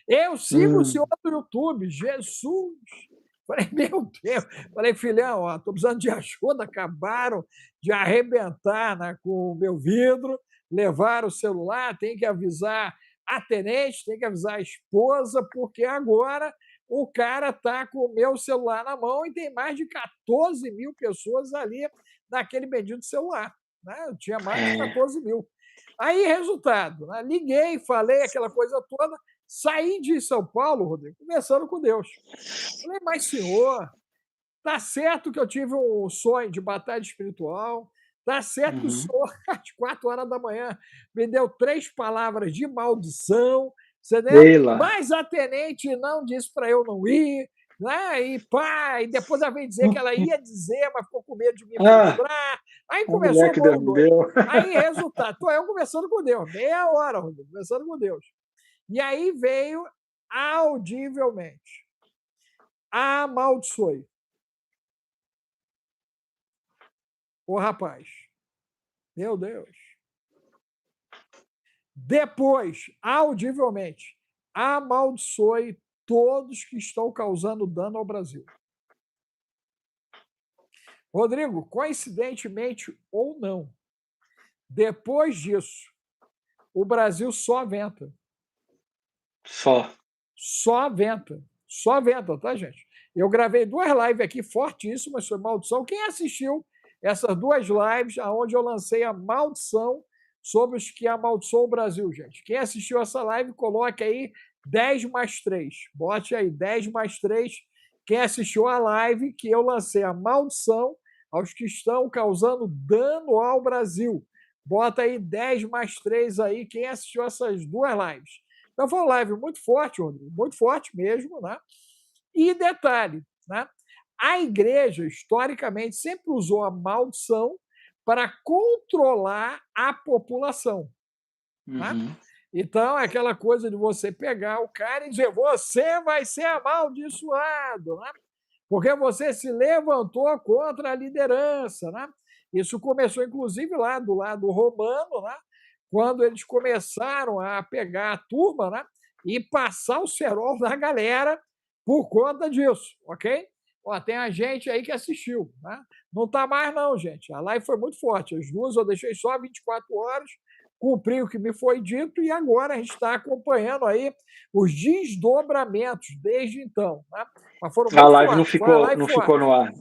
Eu sigo o senhor no YouTube, Jesus. Falei, meu Deus. Falei, filhão, estou precisando de ajuda, acabaram de arrebentar, né, com o meu vidro, levaram o celular, tem que avisar a tenente, tem que avisar a esposa, porque agora o cara está com o meu celular na mão e tem mais de 14 mil pessoas ali naquele bendito celular. Né? Eu tinha mais de 14 mil. Aí, resultado, né? Liguei, falei aquela coisa toda, saí de São Paulo, Rodrigo, conversando com Deus. Falei, mas senhor, tá certo que eu tive um sonho de batalha espiritual, tá certo que o senhor, às 4 horas da manhã, me deu 3 palavras de maldição, entendeu? Leila. Mas a tenente não disse para eu não ir, né? E pá, e depois ela veio dizer que ela ia dizer, mas ficou com medo de me Ah, frustrar. Aí a mulher começou o que Deus bolo me doido. deu. Aí, resultado, tô eu conversando com Deus, meia hora, Rodrigo, conversando com Deus. E aí veio audivelmente: amaldiçoe o rapaz. Meu Deus. Depois, audivelmente, amaldiçoe todos que estão causando dano ao Brasil. Rodrigo, coincidentemente ou não, depois disso, o Brasil só venta. Só. Só venta. Só venta, tá, gente? Eu gravei 2 lives aqui fortíssimas sobre maldição. Quem assistiu essas 2 lives, onde eu lancei a maldição sobre os que amaldiçoam o Brasil, gente? Quem assistiu essa live, coloque aí 10 mais 3. Bote aí 10 mais 3. Quem assistiu a live que eu lancei a maldição aos que estão causando dano ao Brasil. Bota aí 10 mais 3 aí, quem assistiu essas 2 lives. Então foi uma live muito forte, Rodrigo, muito forte mesmo, né? E detalhe, né? A igreja, historicamente, sempre usou a maldição para controlar a população. Né? Uhum. Então, é aquela coisa de você pegar o cara e dizer: você vai ser amaldiçoado, né? Porque você se levantou contra a liderança. Né? Isso começou, inclusive, lá do lado romano, né? Quando eles começaram a pegar a turma, né? E passar o cerol na galera por conta disso, ok? Ó, tem a gente aí que assistiu, né? Não está mais não, gente. A live foi muito forte. As 2 eu deixei só 24 horas, cumpri o que me foi dito e agora a gente está acompanhando aí os desdobramentos desde então, né? Mas foram A muito live não fortes, foi uma ficou, live não ficou forte. no ar.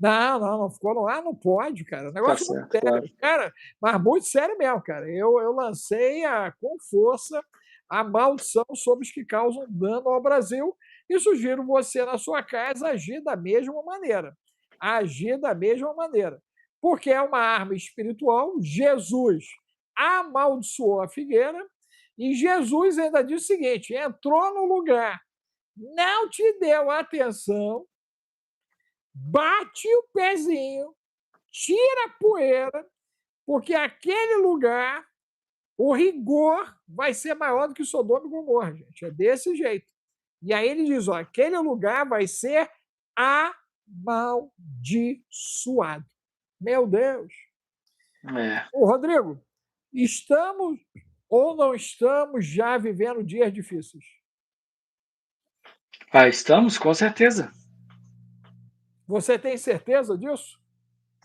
Não ficou no ar, não pode, cara. Tá Negócio muito certo, claro. sério. Cara, mas muito sério mesmo, cara. Eu lancei com força a maldição sobre os que causam dano ao Brasil e sugiro você, na sua casa, agir da mesma maneira. Agir da mesma maneira. Porque é uma arma espiritual. Jesus amaldiçoou a figueira e Jesus ainda disse o seguinte: entrou no lugar, não te deu atenção, bate o pezinho, tira a poeira, porque aquele lugar, o rigor vai ser maior do que Sodoma e Gomorra, gente. É desse jeito. E aí ele diz: ó, aquele lugar vai ser amaldiçoado. Meu Deus. É. Ô, Rodrigo, estamos ou não estamos já vivendo dias difíceis? Ah, estamos, com certeza. Você tem certeza disso?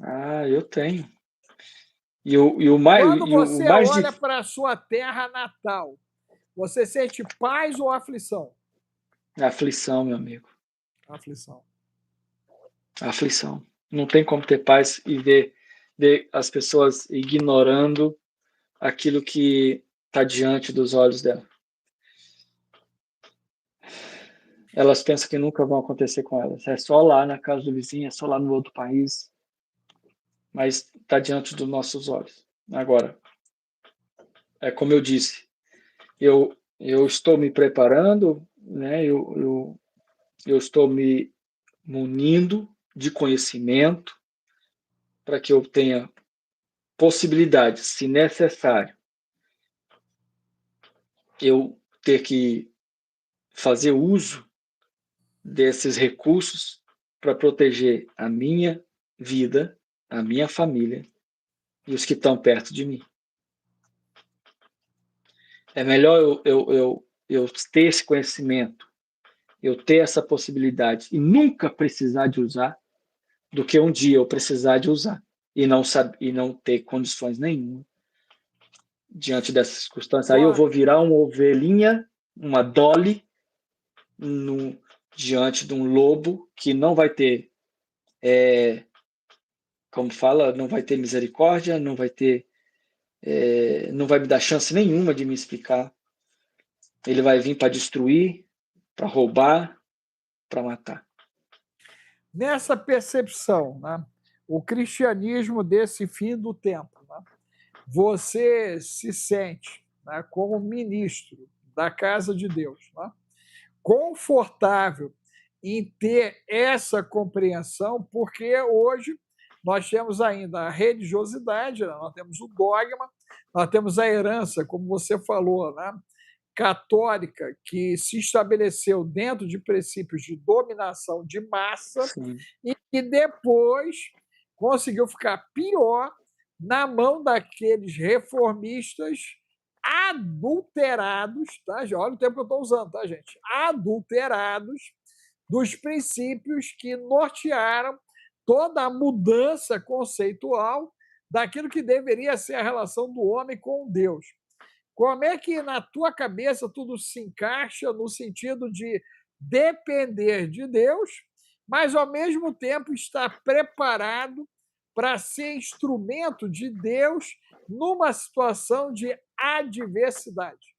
Ah, eu tenho. E o mais, Quando o você mais olha difícil. para a sua terra natal, você sente paz ou aflição? Aflição, meu amigo. Aflição. Aflição. Não tem como ter paz e ver as pessoas ignorando aquilo que está diante dos olhos dela. Elas pensam que nunca vão acontecer com elas. É só lá na casa do vizinho, é só lá no outro país, mas está diante dos nossos olhos. Agora, é como eu disse, eu estou me preparando, né? Eu estou me munindo de conhecimento para que eu tenha possibilidade, se necessário, eu ter que fazer uso desses recursos para proteger a minha vida, a minha família e os que estão perto de mim. É melhor eu ter esse conhecimento, eu ter essa possibilidade e nunca precisar de usar, do que um dia eu precisar de usar e não ter condições nenhuma diante dessas circunstâncias. Aí eu Só, vou virar uma ovelhinha, uma dolly, no, diante de um lobo que não vai ter, como fala, não vai ter misericórdia, não vai me dar chance nenhuma de me explicar. Ele vai vir para destruir, para roubar, para matar. nessa percepção, né, o cristianismo desse fim do tempo, né, você se sente, né, como ministro da casa de Deus, né, confortável em ter essa compreensão, porque hoje nós temos ainda a religiosidade, né, nós temos o dogma, nós temos a herança, como você falou, né, católica, que se estabeleceu dentro de princípios de dominação de massa Sim. e que depois conseguiu ficar pior na mão daqueles reformistas adulterados, tá? Olha o tempo que eu estou usando, tá, gente? Adulterados dos princípios que nortearam toda a mudança conceitual daquilo que deveria ser a relação do homem com Deus. Como é que na tua cabeça tudo se encaixa no sentido de depender de Deus, mas ao mesmo tempo estar preparado para ser instrumento de Deus numa situação de adversidade?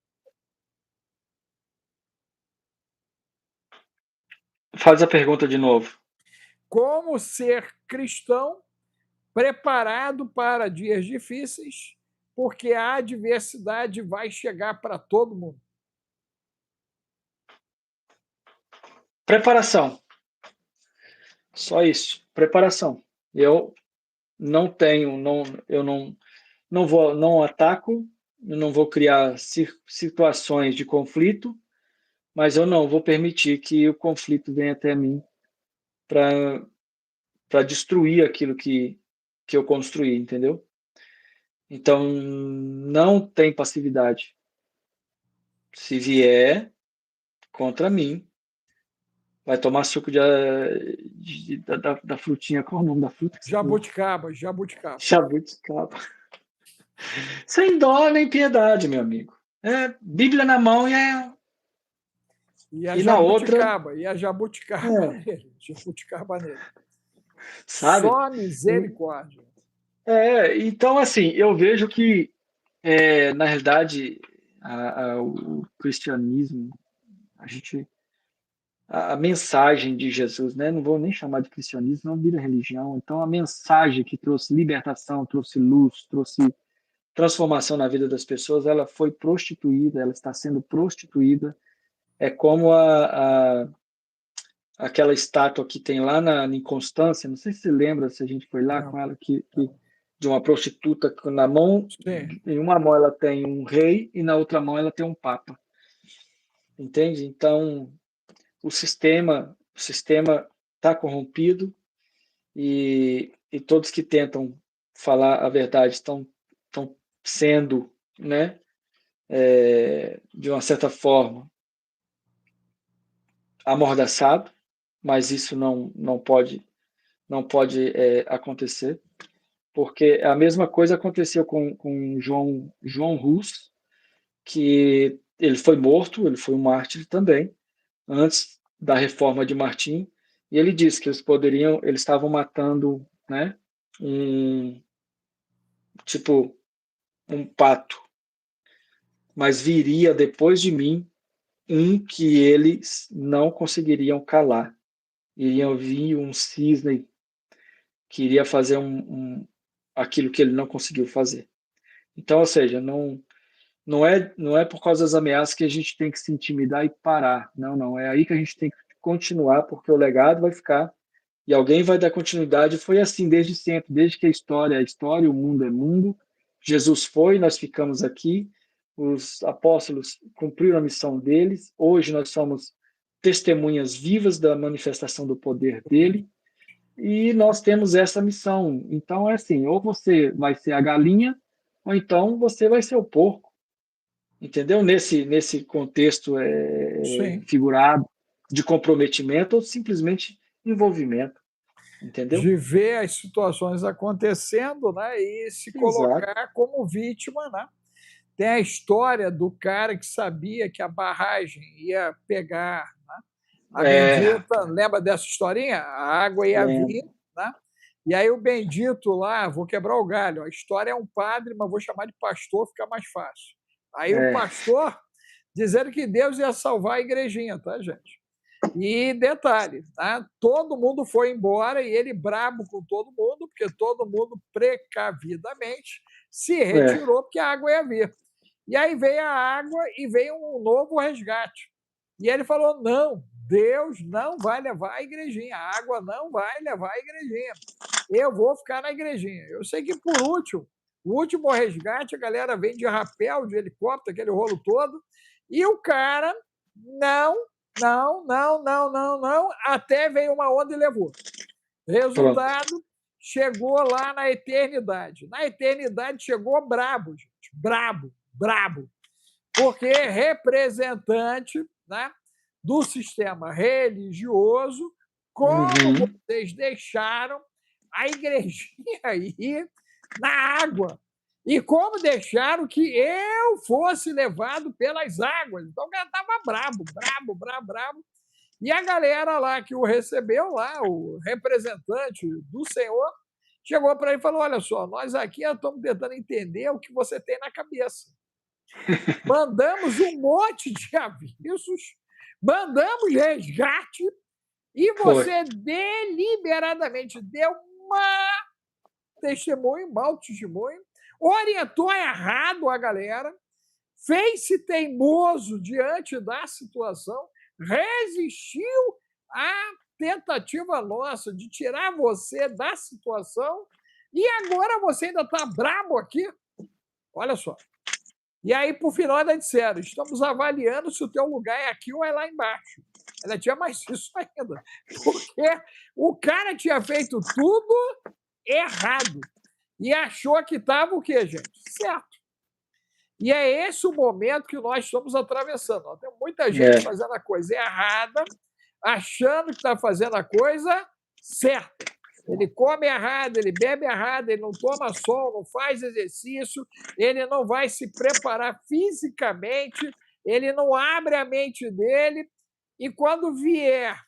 Faz a pergunta de novo. Como ser cristão preparado para dias difíceis, porque a adversidade vai chegar para todo mundo. Preparação. Só isso. Preparação. Eu não tenho, não ataco, eu não vou criar situações de conflito, mas eu não vou permitir que o conflito venha até mim para destruir aquilo que eu construí, entendeu? Então, não tem passividade. Se vier contra mim, vai tomar suco da frutinha. Qual é o nome da fruta que você falou? Jabuticaba, jabuticaba. Jabuticaba. Sem dó nem piedade, meu amigo. É Bíblia na mão E a e na outra, jabuticaba, e a jabuticaba nele. Jabuticaba nele. sabe? Só misericórdia. Então, assim, eu vejo que, na realidade, o cristianismo, a mensagem de Jesus, né? Não vou nem chamar de cristianismo, não vira religião. Então, a mensagem que trouxe libertação, trouxe luz, trouxe transformação na vida das pessoas, ela foi prostituída, ela está sendo prostituída. É como aquela estátua que tem lá em Constância, não sei se você lembra, se a gente foi lá com Não, ela, não. de uma prostituta que na mão, Sim. em uma mão ela tem um rei e na outra mão ela tem um papa. Entende? Então, o sistema está corrompido e todos que tentam falar a verdade estão sendo, né, de uma certa forma, amordaçado, mas isso não pode acontecer, porque a mesma coisa aconteceu com João Hus, que ele foi morto, ele foi um mártir também, antes da reforma de Martim, e ele disse que eles estavam matando, né, um tipo um pato, mas viria depois de mim um que eles não conseguiriam calar. Iriam vir um cisne que iria fazer aquilo que ele não conseguiu fazer. Então, ou seja, não é por causa das ameaças que a gente tem que se intimidar e parar. Não, não. É aí que a gente tem que continuar, porque o legado vai ficar e alguém vai dar continuidade. Foi assim desde sempre, desde que a história é história, o mundo é mundo. Jesus foi, nós ficamos aqui. Os apóstolos cumpriram a missão deles. Hoje nós somos testemunhas vivas da manifestação do poder dele. E nós temos essa missão. Então é assim, ou você vai ser a galinha, ou então você vai ser o porco. Entendeu? Nesse contexto Sim. figurado de comprometimento ou simplesmente envolvimento. Entendeu? De ver as situações acontecendo, né, e se Exato. colocar como vítima, né? Tem a história do cara que sabia que a barragem ia pegar, né, a É, bendita, lembra dessa historinha? A água ia lembro. vir, né? E aí o bendito lá, vou quebrar o galho, a história é um padre, mas vou chamar de pastor, fica mais fácil. Aí o É, pastor dizendo que Deus ia salvar a igrejinha, tá, gente? E detalhe, tá? Todo mundo foi embora e ele brabo com todo mundo, porque todo mundo precavidamente se é, retirou porque a água ia vir. E aí veio a água e veio um novo resgate. E ele falou: não, Deus não vai levar a igrejinha, a água não vai levar a igrejinha. Eu vou ficar na igrejinha. Eu sei que por último, o último resgate, a galera vem de rapel, de helicóptero, aquele rolo todo, e o cara não, não, não, não, não, não, até veio uma onda e levou. pronto. Resultado, chegou lá na eternidade. Na eternidade chegou brabo, gente. Brabo, brabo. Porque representante, né, do sistema religioso, como Uhum. vocês deixaram a igrejinha ir na água. E como deixaram que eu fosse levado pelas águas. Então o cara estava brabo, brabo, brabo, brabo. E a galera lá que o recebeu, lá, o representante do Senhor, chegou para ele e falou: olha só, nós aqui estamos tentando entender o que você tem na cabeça. Mandamos um monte de avisos, mandamos resgate e Foi. você deliberadamente deu uma testemunho, mau testemunho, orientou errado a galera, fez-se teimoso diante da situação, resistiu à tentativa nossa de tirar você da situação e agora você ainda está brabo aqui? Olha só. E aí, por final, ainda disseram: estamos avaliando se o teu lugar é aqui ou é lá embaixo. Ainda tinha mais isso ainda. Porque o cara tinha feito tudo errado. E achou que estava o quê, gente? Certo. E é esse o momento que nós estamos atravessando. Tem muita gente É, fazendo a coisa errada, achando que está fazendo a coisa certa. Ele come errado, ele bebe errado, ele não toma sol, não faz exercício, ele não vai se preparar fisicamente, ele não abre a mente dele. E quando vier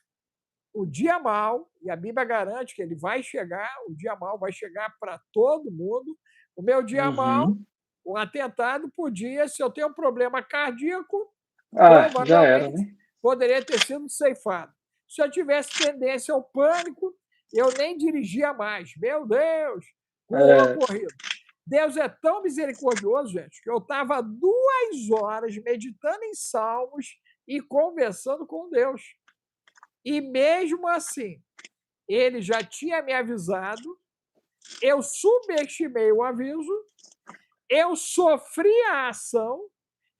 o dia mal, e a Bíblia garante que ele vai chegar, o dia mal vai chegar para todo mundo. O meu dia mal, uhum. um atentado podia, se eu tenho um problema cardíaco, Ah, já era, provavelmente né? poderia ter sido ceifado. Se eu tivesse tendência ao pânico, eu nem dirigia mais. Meu Deus, curou É, corrido. Deus é tão misericordioso, gente, que eu estava 2 horas meditando em salmos e conversando com Deus. E mesmo assim, ele já tinha me avisado, eu subestimei o aviso, eu sofri a ação,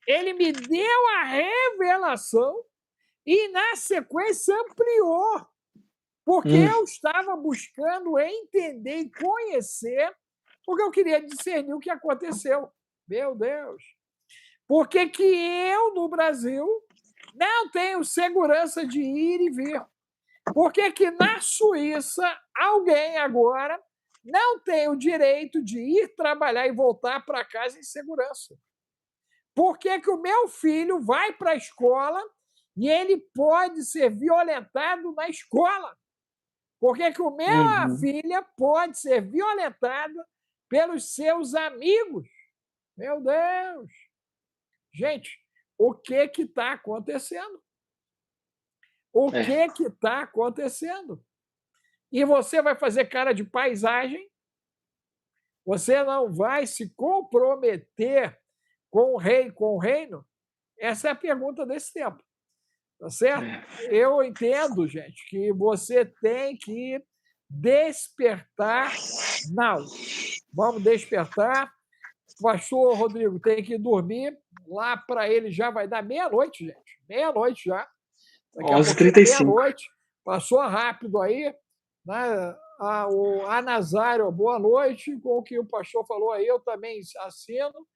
ele me deu a revelação e, na sequência, ampliou, porque hum, eu estava buscando entender e conhecer, porque eu queria discernir o que aconteceu. Meu Deus! Por que que eu, no Brasil, não tenho segurança de ir e vir? Por que que na Suíça alguém agora não tem o direito de ir trabalhar e voltar para casa em segurança? Por que que o meu filho vai para a escola e ele pode ser violentado na escola? Por que que a minha uhum. filha pode ser violentada pelos seus amigos? Meu Deus! Gente, o que está acontecendo? O que É, está acontecendo? E você vai fazer cara de paisagem, você não vai se comprometer com o rei, com o reino? Essa é a pergunta desse tempo. Tá certo? Eu entendo, gente, que você tem que despertar. Não. Vamos despertar. O pastor Rodrigo tem que dormir. Lá para ele já vai dar meia-noite, gente. Meia-noite já. Daqui a pouquinho é 11h35. meia-noite. Passou rápido aí. Né? A Nazário, boa noite. Com o que o pastor falou aí, eu também assino.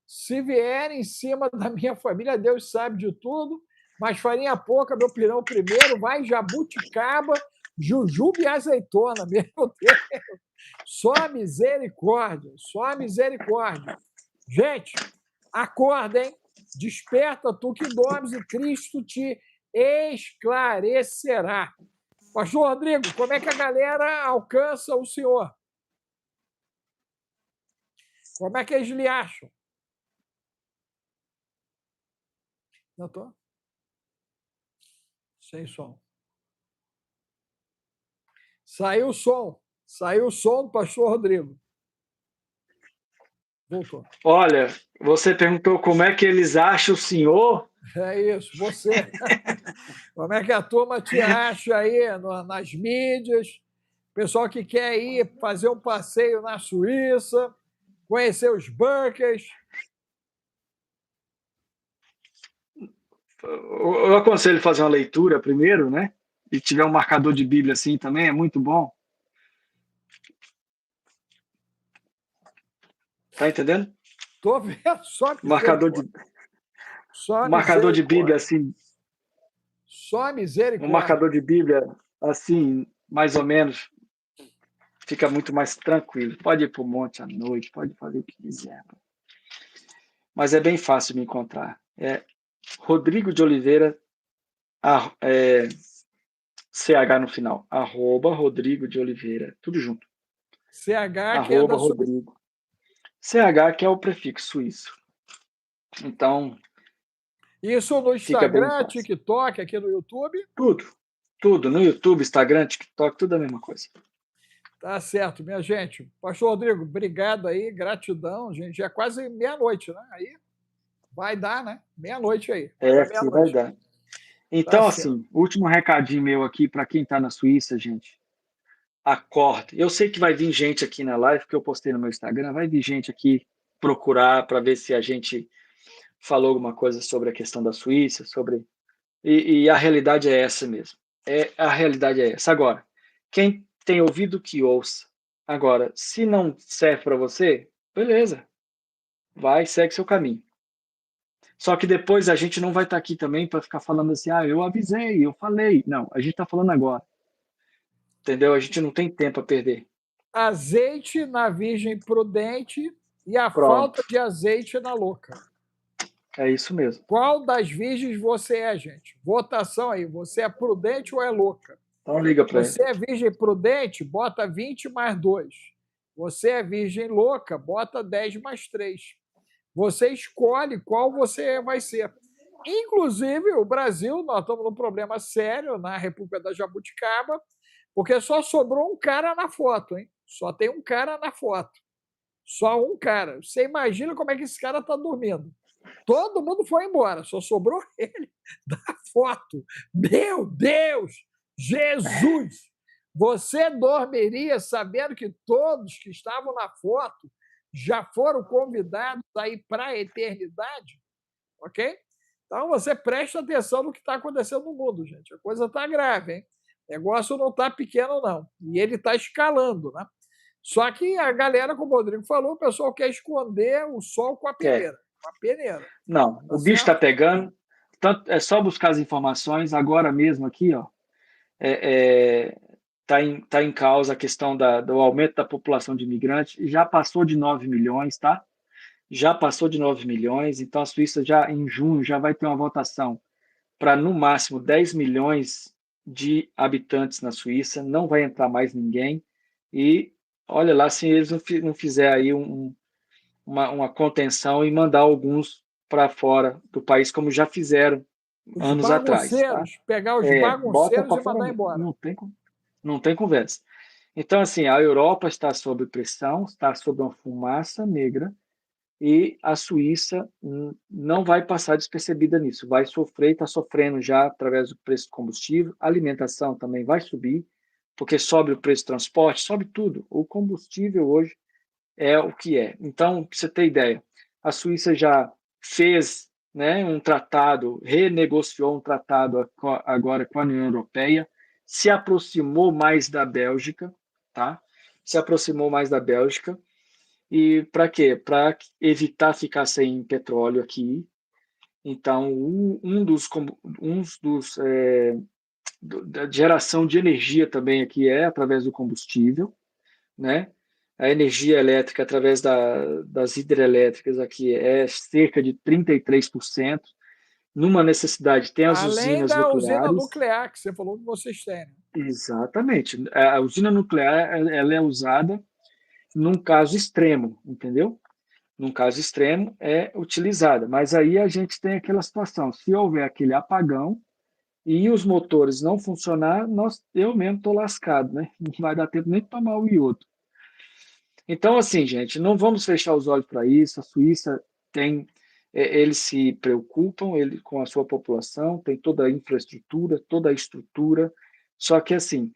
Se vier em cima da minha família, Deus sabe de tudo, mas farinha pouca, meu pirão primeiro, vai jabuticaba, jujuba e azeitona, meu Deus. Só misericórdia, só misericórdia. Gente, acorda, hein? Desperta tu que dormes e Cristo te esclarecerá. Pastor Rodrigo, como é que a galera alcança o senhor? Como é que eles lhe acham? Não estou? Sem som. Saiu o som do pastor Rodrigo. Voltou. Olha, você perguntou como é que eles acham o senhor? É isso, você. Como é que a turma te acha aí nas mídias? Pessoal que quer ir fazer um passeio na Suíça, conhecer os bunkers. Eu aconselho fazer uma leitura primeiro, né? E tiver um marcador de Bíblia assim também, é muito bom. Tá entendendo? Tô vendo só Marcador de, só marcador de Bíblia misericórdia. assim, Só um misericórdia. marcador de Bíblia assim, mais ou menos, fica muito mais tranquilo. Pode ir para o monte à noite, pode fazer o que quiser. Mas é bem fácil me encontrar. É Rodrigo de Oliveira, CH no final, @Rodrigo de Oliveira, tudo junto. CH, que é da Rodrigo. CH, que é o prefixo suíço. Então, isso no fica bem Instagram, fácil. TikTok, aqui no YouTube. Tudo. No YouTube, Instagram, TikTok, tudo a mesma coisa. Tá certo, minha gente. Pastor Rodrigo, obrigado aí, gratidão, gente. Já é quase meia-noite, né? Aí vai dar, né? Meia-noite aí. Aqui vai dar. Então, Tá assim, último recadinho meu aqui para quem está na Suíça, gente. Acorde. Eu sei que vai vir gente aqui na live, que eu postei no meu Instagram, vai vir gente aqui procurar para ver se a gente falou alguma coisa sobre a questão da Suíça, sobre... E a realidade é essa mesmo. A realidade é essa. Agora, quem tem ouvido que ouça. Agora, se não serve para você, beleza. Vai, segue seu caminho. Só que depois a gente não vai estar aqui também para ficar falando assim, eu avisei, eu falei. Não, a gente está falando agora. Entendeu? A gente não tem tempo a perder. Azeite na virgem prudente e a Pronto. falta de azeite na louca. É isso mesmo. Qual das virgens você é, gente? Votação aí. Você é prudente ou é louca? Então liga para ele. Você é virgem prudente? Bota 20 mais 2. Você é virgem louca? Bota 10 mais 3. Você escolhe qual você vai ser. Inclusive, o Brasil, nós estamos num problema sério na República da Jabuticaba, porque só sobrou um cara na foto, hein? Só tem um cara na foto. Só um cara. Você imagina como é que esse cara está dormindo. Todo mundo foi embora, só sobrou ele da foto. Meu Deus! Jesus! Você dormiria sabendo que todos que estavam na foto já foram convidados a ir para a eternidade? Ok? Então você presta atenção no que está acontecendo no mundo, gente. A coisa está grave, hein? O negócio não está pequeno, não. E ele está escalando, né? Só que a galera, como o Rodrigo falou, o pessoal quer esconder o sol com a peneira. Com a peneira. Não, Tá o bicho está certo? pegando. Tanto, é só buscar as informações agora mesmo aqui, ó. Tá em causa a questão do aumento da população de imigrantes. Já passou de 9 milhões, tá? Já passou de 9 milhões. Então a Suíça já em junho já vai ter uma votação para no máximo 10 milhões de habitantes na Suíça. Não vai entrar mais ninguém. E olha lá se eles não fizer aí uma contenção e mandar alguns para fora do país, como já fizeram Os anos atrás, tá? bagunceiros, pegar os Bota bagunceiros para e fora mandar mesmo. embora. Não tem conversa. Então, assim, a Europa está sob pressão, está sob uma fumaça negra, e a Suíça não vai passar despercebida nisso, vai sofrer, está sofrendo já através do preço do combustível, a alimentação também vai subir, porque sobe o preço do transporte, sobe tudo. O combustível hoje é o que é. Então, para você ter ideia, a Suíça já fez, né, um tratado, renegociou um tratado agora com a União Europeia, se aproximou mais da Bélgica, tá? Se aproximou mais da Bélgica. E para quê? Para evitar ficar sem petróleo aqui. Então, da geração de energia também aqui é através do combustível, né? A energia elétrica através das hidrelétricas aqui é cerca de 33%. Numa necessidade, tem as Além usinas da usina nucleares. nuclear que você falou que vocês têm. Né? Exatamente. A usina nuclear ela é usada num caso extremo, entendeu? Num caso extremo, é utilizada. Mas aí a gente tem aquela situação: se houver aquele apagão e os motores não funcionar, eu mesmo estou lascado, né? Não vai dar tempo nem de tomar o iodo. Então, assim, gente, não vamos fechar os olhos para isso. A Suíça tem, eles se preocupam com a sua população, tem toda a infraestrutura, toda a estrutura. Só que, assim,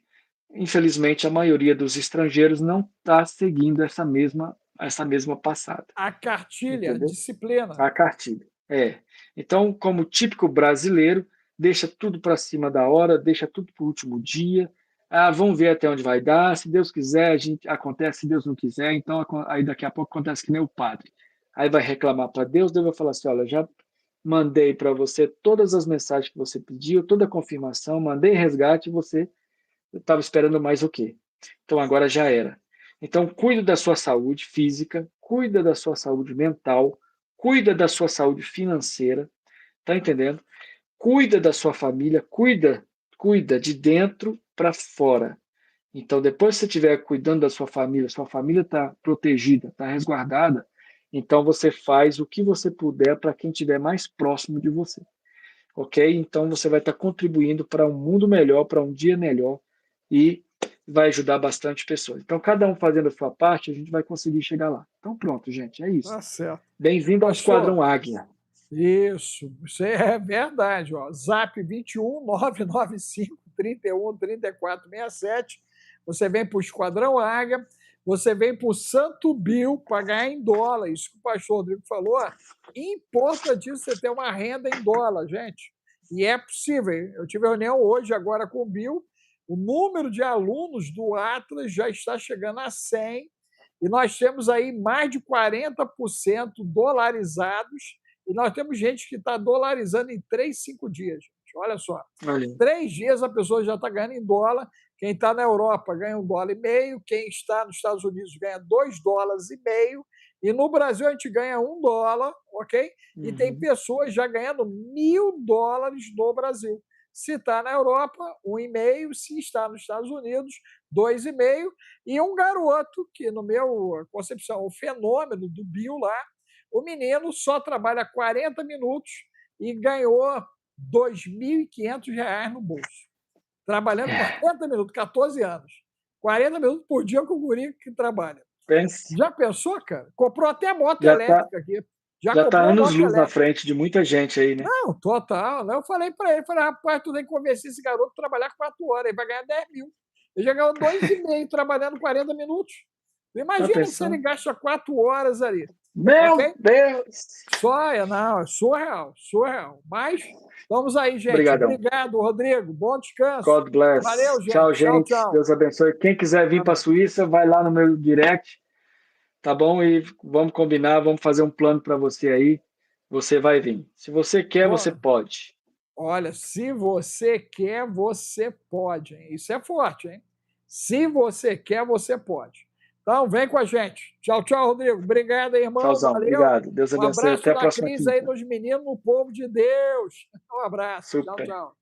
infelizmente, a maioria dos estrangeiros não está seguindo essa mesma passada. A cartilha, a Entendeu? disciplina. A cartilha. É. Então, como típico brasileiro, deixa tudo para cima da hora, deixa tudo para o último dia. Ah, vamos ver até onde vai dar. Se Deus quiser, a gente acontece. Se Deus não quiser, então aí daqui a pouco acontece que nem o padre. Aí vai reclamar para Deus, Deus vai falar assim: olha, já mandei para você todas as mensagens que você pediu, toda a confirmação, mandei resgate, e você estava esperando mais o quê? Então agora já era. Então cuida da sua saúde física, cuida da sua saúde mental, cuida da sua saúde financeira, tá entendendo? Cuida da sua família, cuida de dentro para fora. Então depois que você estiver cuidando da sua família está protegida, está resguardada, então você faz o que você puder para quem estiver mais próximo de você. Ok? Então você vai estar contribuindo para um mundo melhor, para um dia melhor e vai ajudar bastante pessoas. Então, cada um fazendo a sua parte, a gente vai conseguir chegar lá. Então, pronto, gente, é isso. Tá certo. Bem-vindo ao Pastor, Esquadrão Águia. isso é verdade. Ó. Zap 21 995 31 34 67. Você vem para o Esquadrão Águia, você vem para o Santo Bill para ganhar em dólar. Isso que o pastor Rodrigo falou. Importantíssimo você ter uma renda em dólar, gente. E é possível. Eu tive reunião hoje, agora com o Bill. O número de alunos do Atlas já está chegando a 100. E nós temos aí mais de 40% dolarizados. E nós temos gente que está dolarizando em 3, 5 dias. Gente. Olha só. Olha. 3 dias a pessoa já está ganhando em dólar. Quem está na Europa ganha $1,50. Quem está nos Estados Unidos ganha $2,50. E no Brasil a gente ganha $1, ok? E tem pessoas já ganhando $1.000 no Brasil. Se está na Europa, 1,5. Se está nos Estados Unidos, 2,5. E um garoto, que no meu concepção, o fenômeno do Bill lá, o menino só trabalha 40 minutos e ganhou R$2.500 no bolso. Trabalhando 40 minutos, 14 anos. 40 minutos por dia com o guri que trabalha. Pense. Já pensou, cara? Comprou até moto elétrica aqui. Já está anos-luz na frente de muita gente aí, né? Não, total. Eu falei para ele, rapaz, tu tem que convencer esse garoto a trabalhar 4 horas, ele vai ganhar 10 mil. Ele já ganhou 2,5 trabalhando 40 minutos. Imagina se ele gasta 4 horas ali. Meu Deus! Não, é surreal. Mas vamos aí, gente. Obrigadão. Obrigado, Rodrigo. Bom descanso. God bless. Valeu, gente. Tchau, gente. Tchau. Deus abençoe. Quem quiser vir para a Suíça, vai lá no meu direct, tá bom? E vamos combinar, vamos fazer um plano para você aí. Você vai vir. Se você quer, você pode. Olha, se você quer, você pode. Hein? Isso é forte, hein? Se você quer, você pode. Então, vem com a gente. Tchau, tchau, Rodrigo. Obrigado, irmão. Tchauzão, valeu. Obrigado. Deus abençoe. Um abraço até a da próxima Cris quinta. aí nos meninos, no povo de Deus. Um abraço. Super. Tchau, tchau.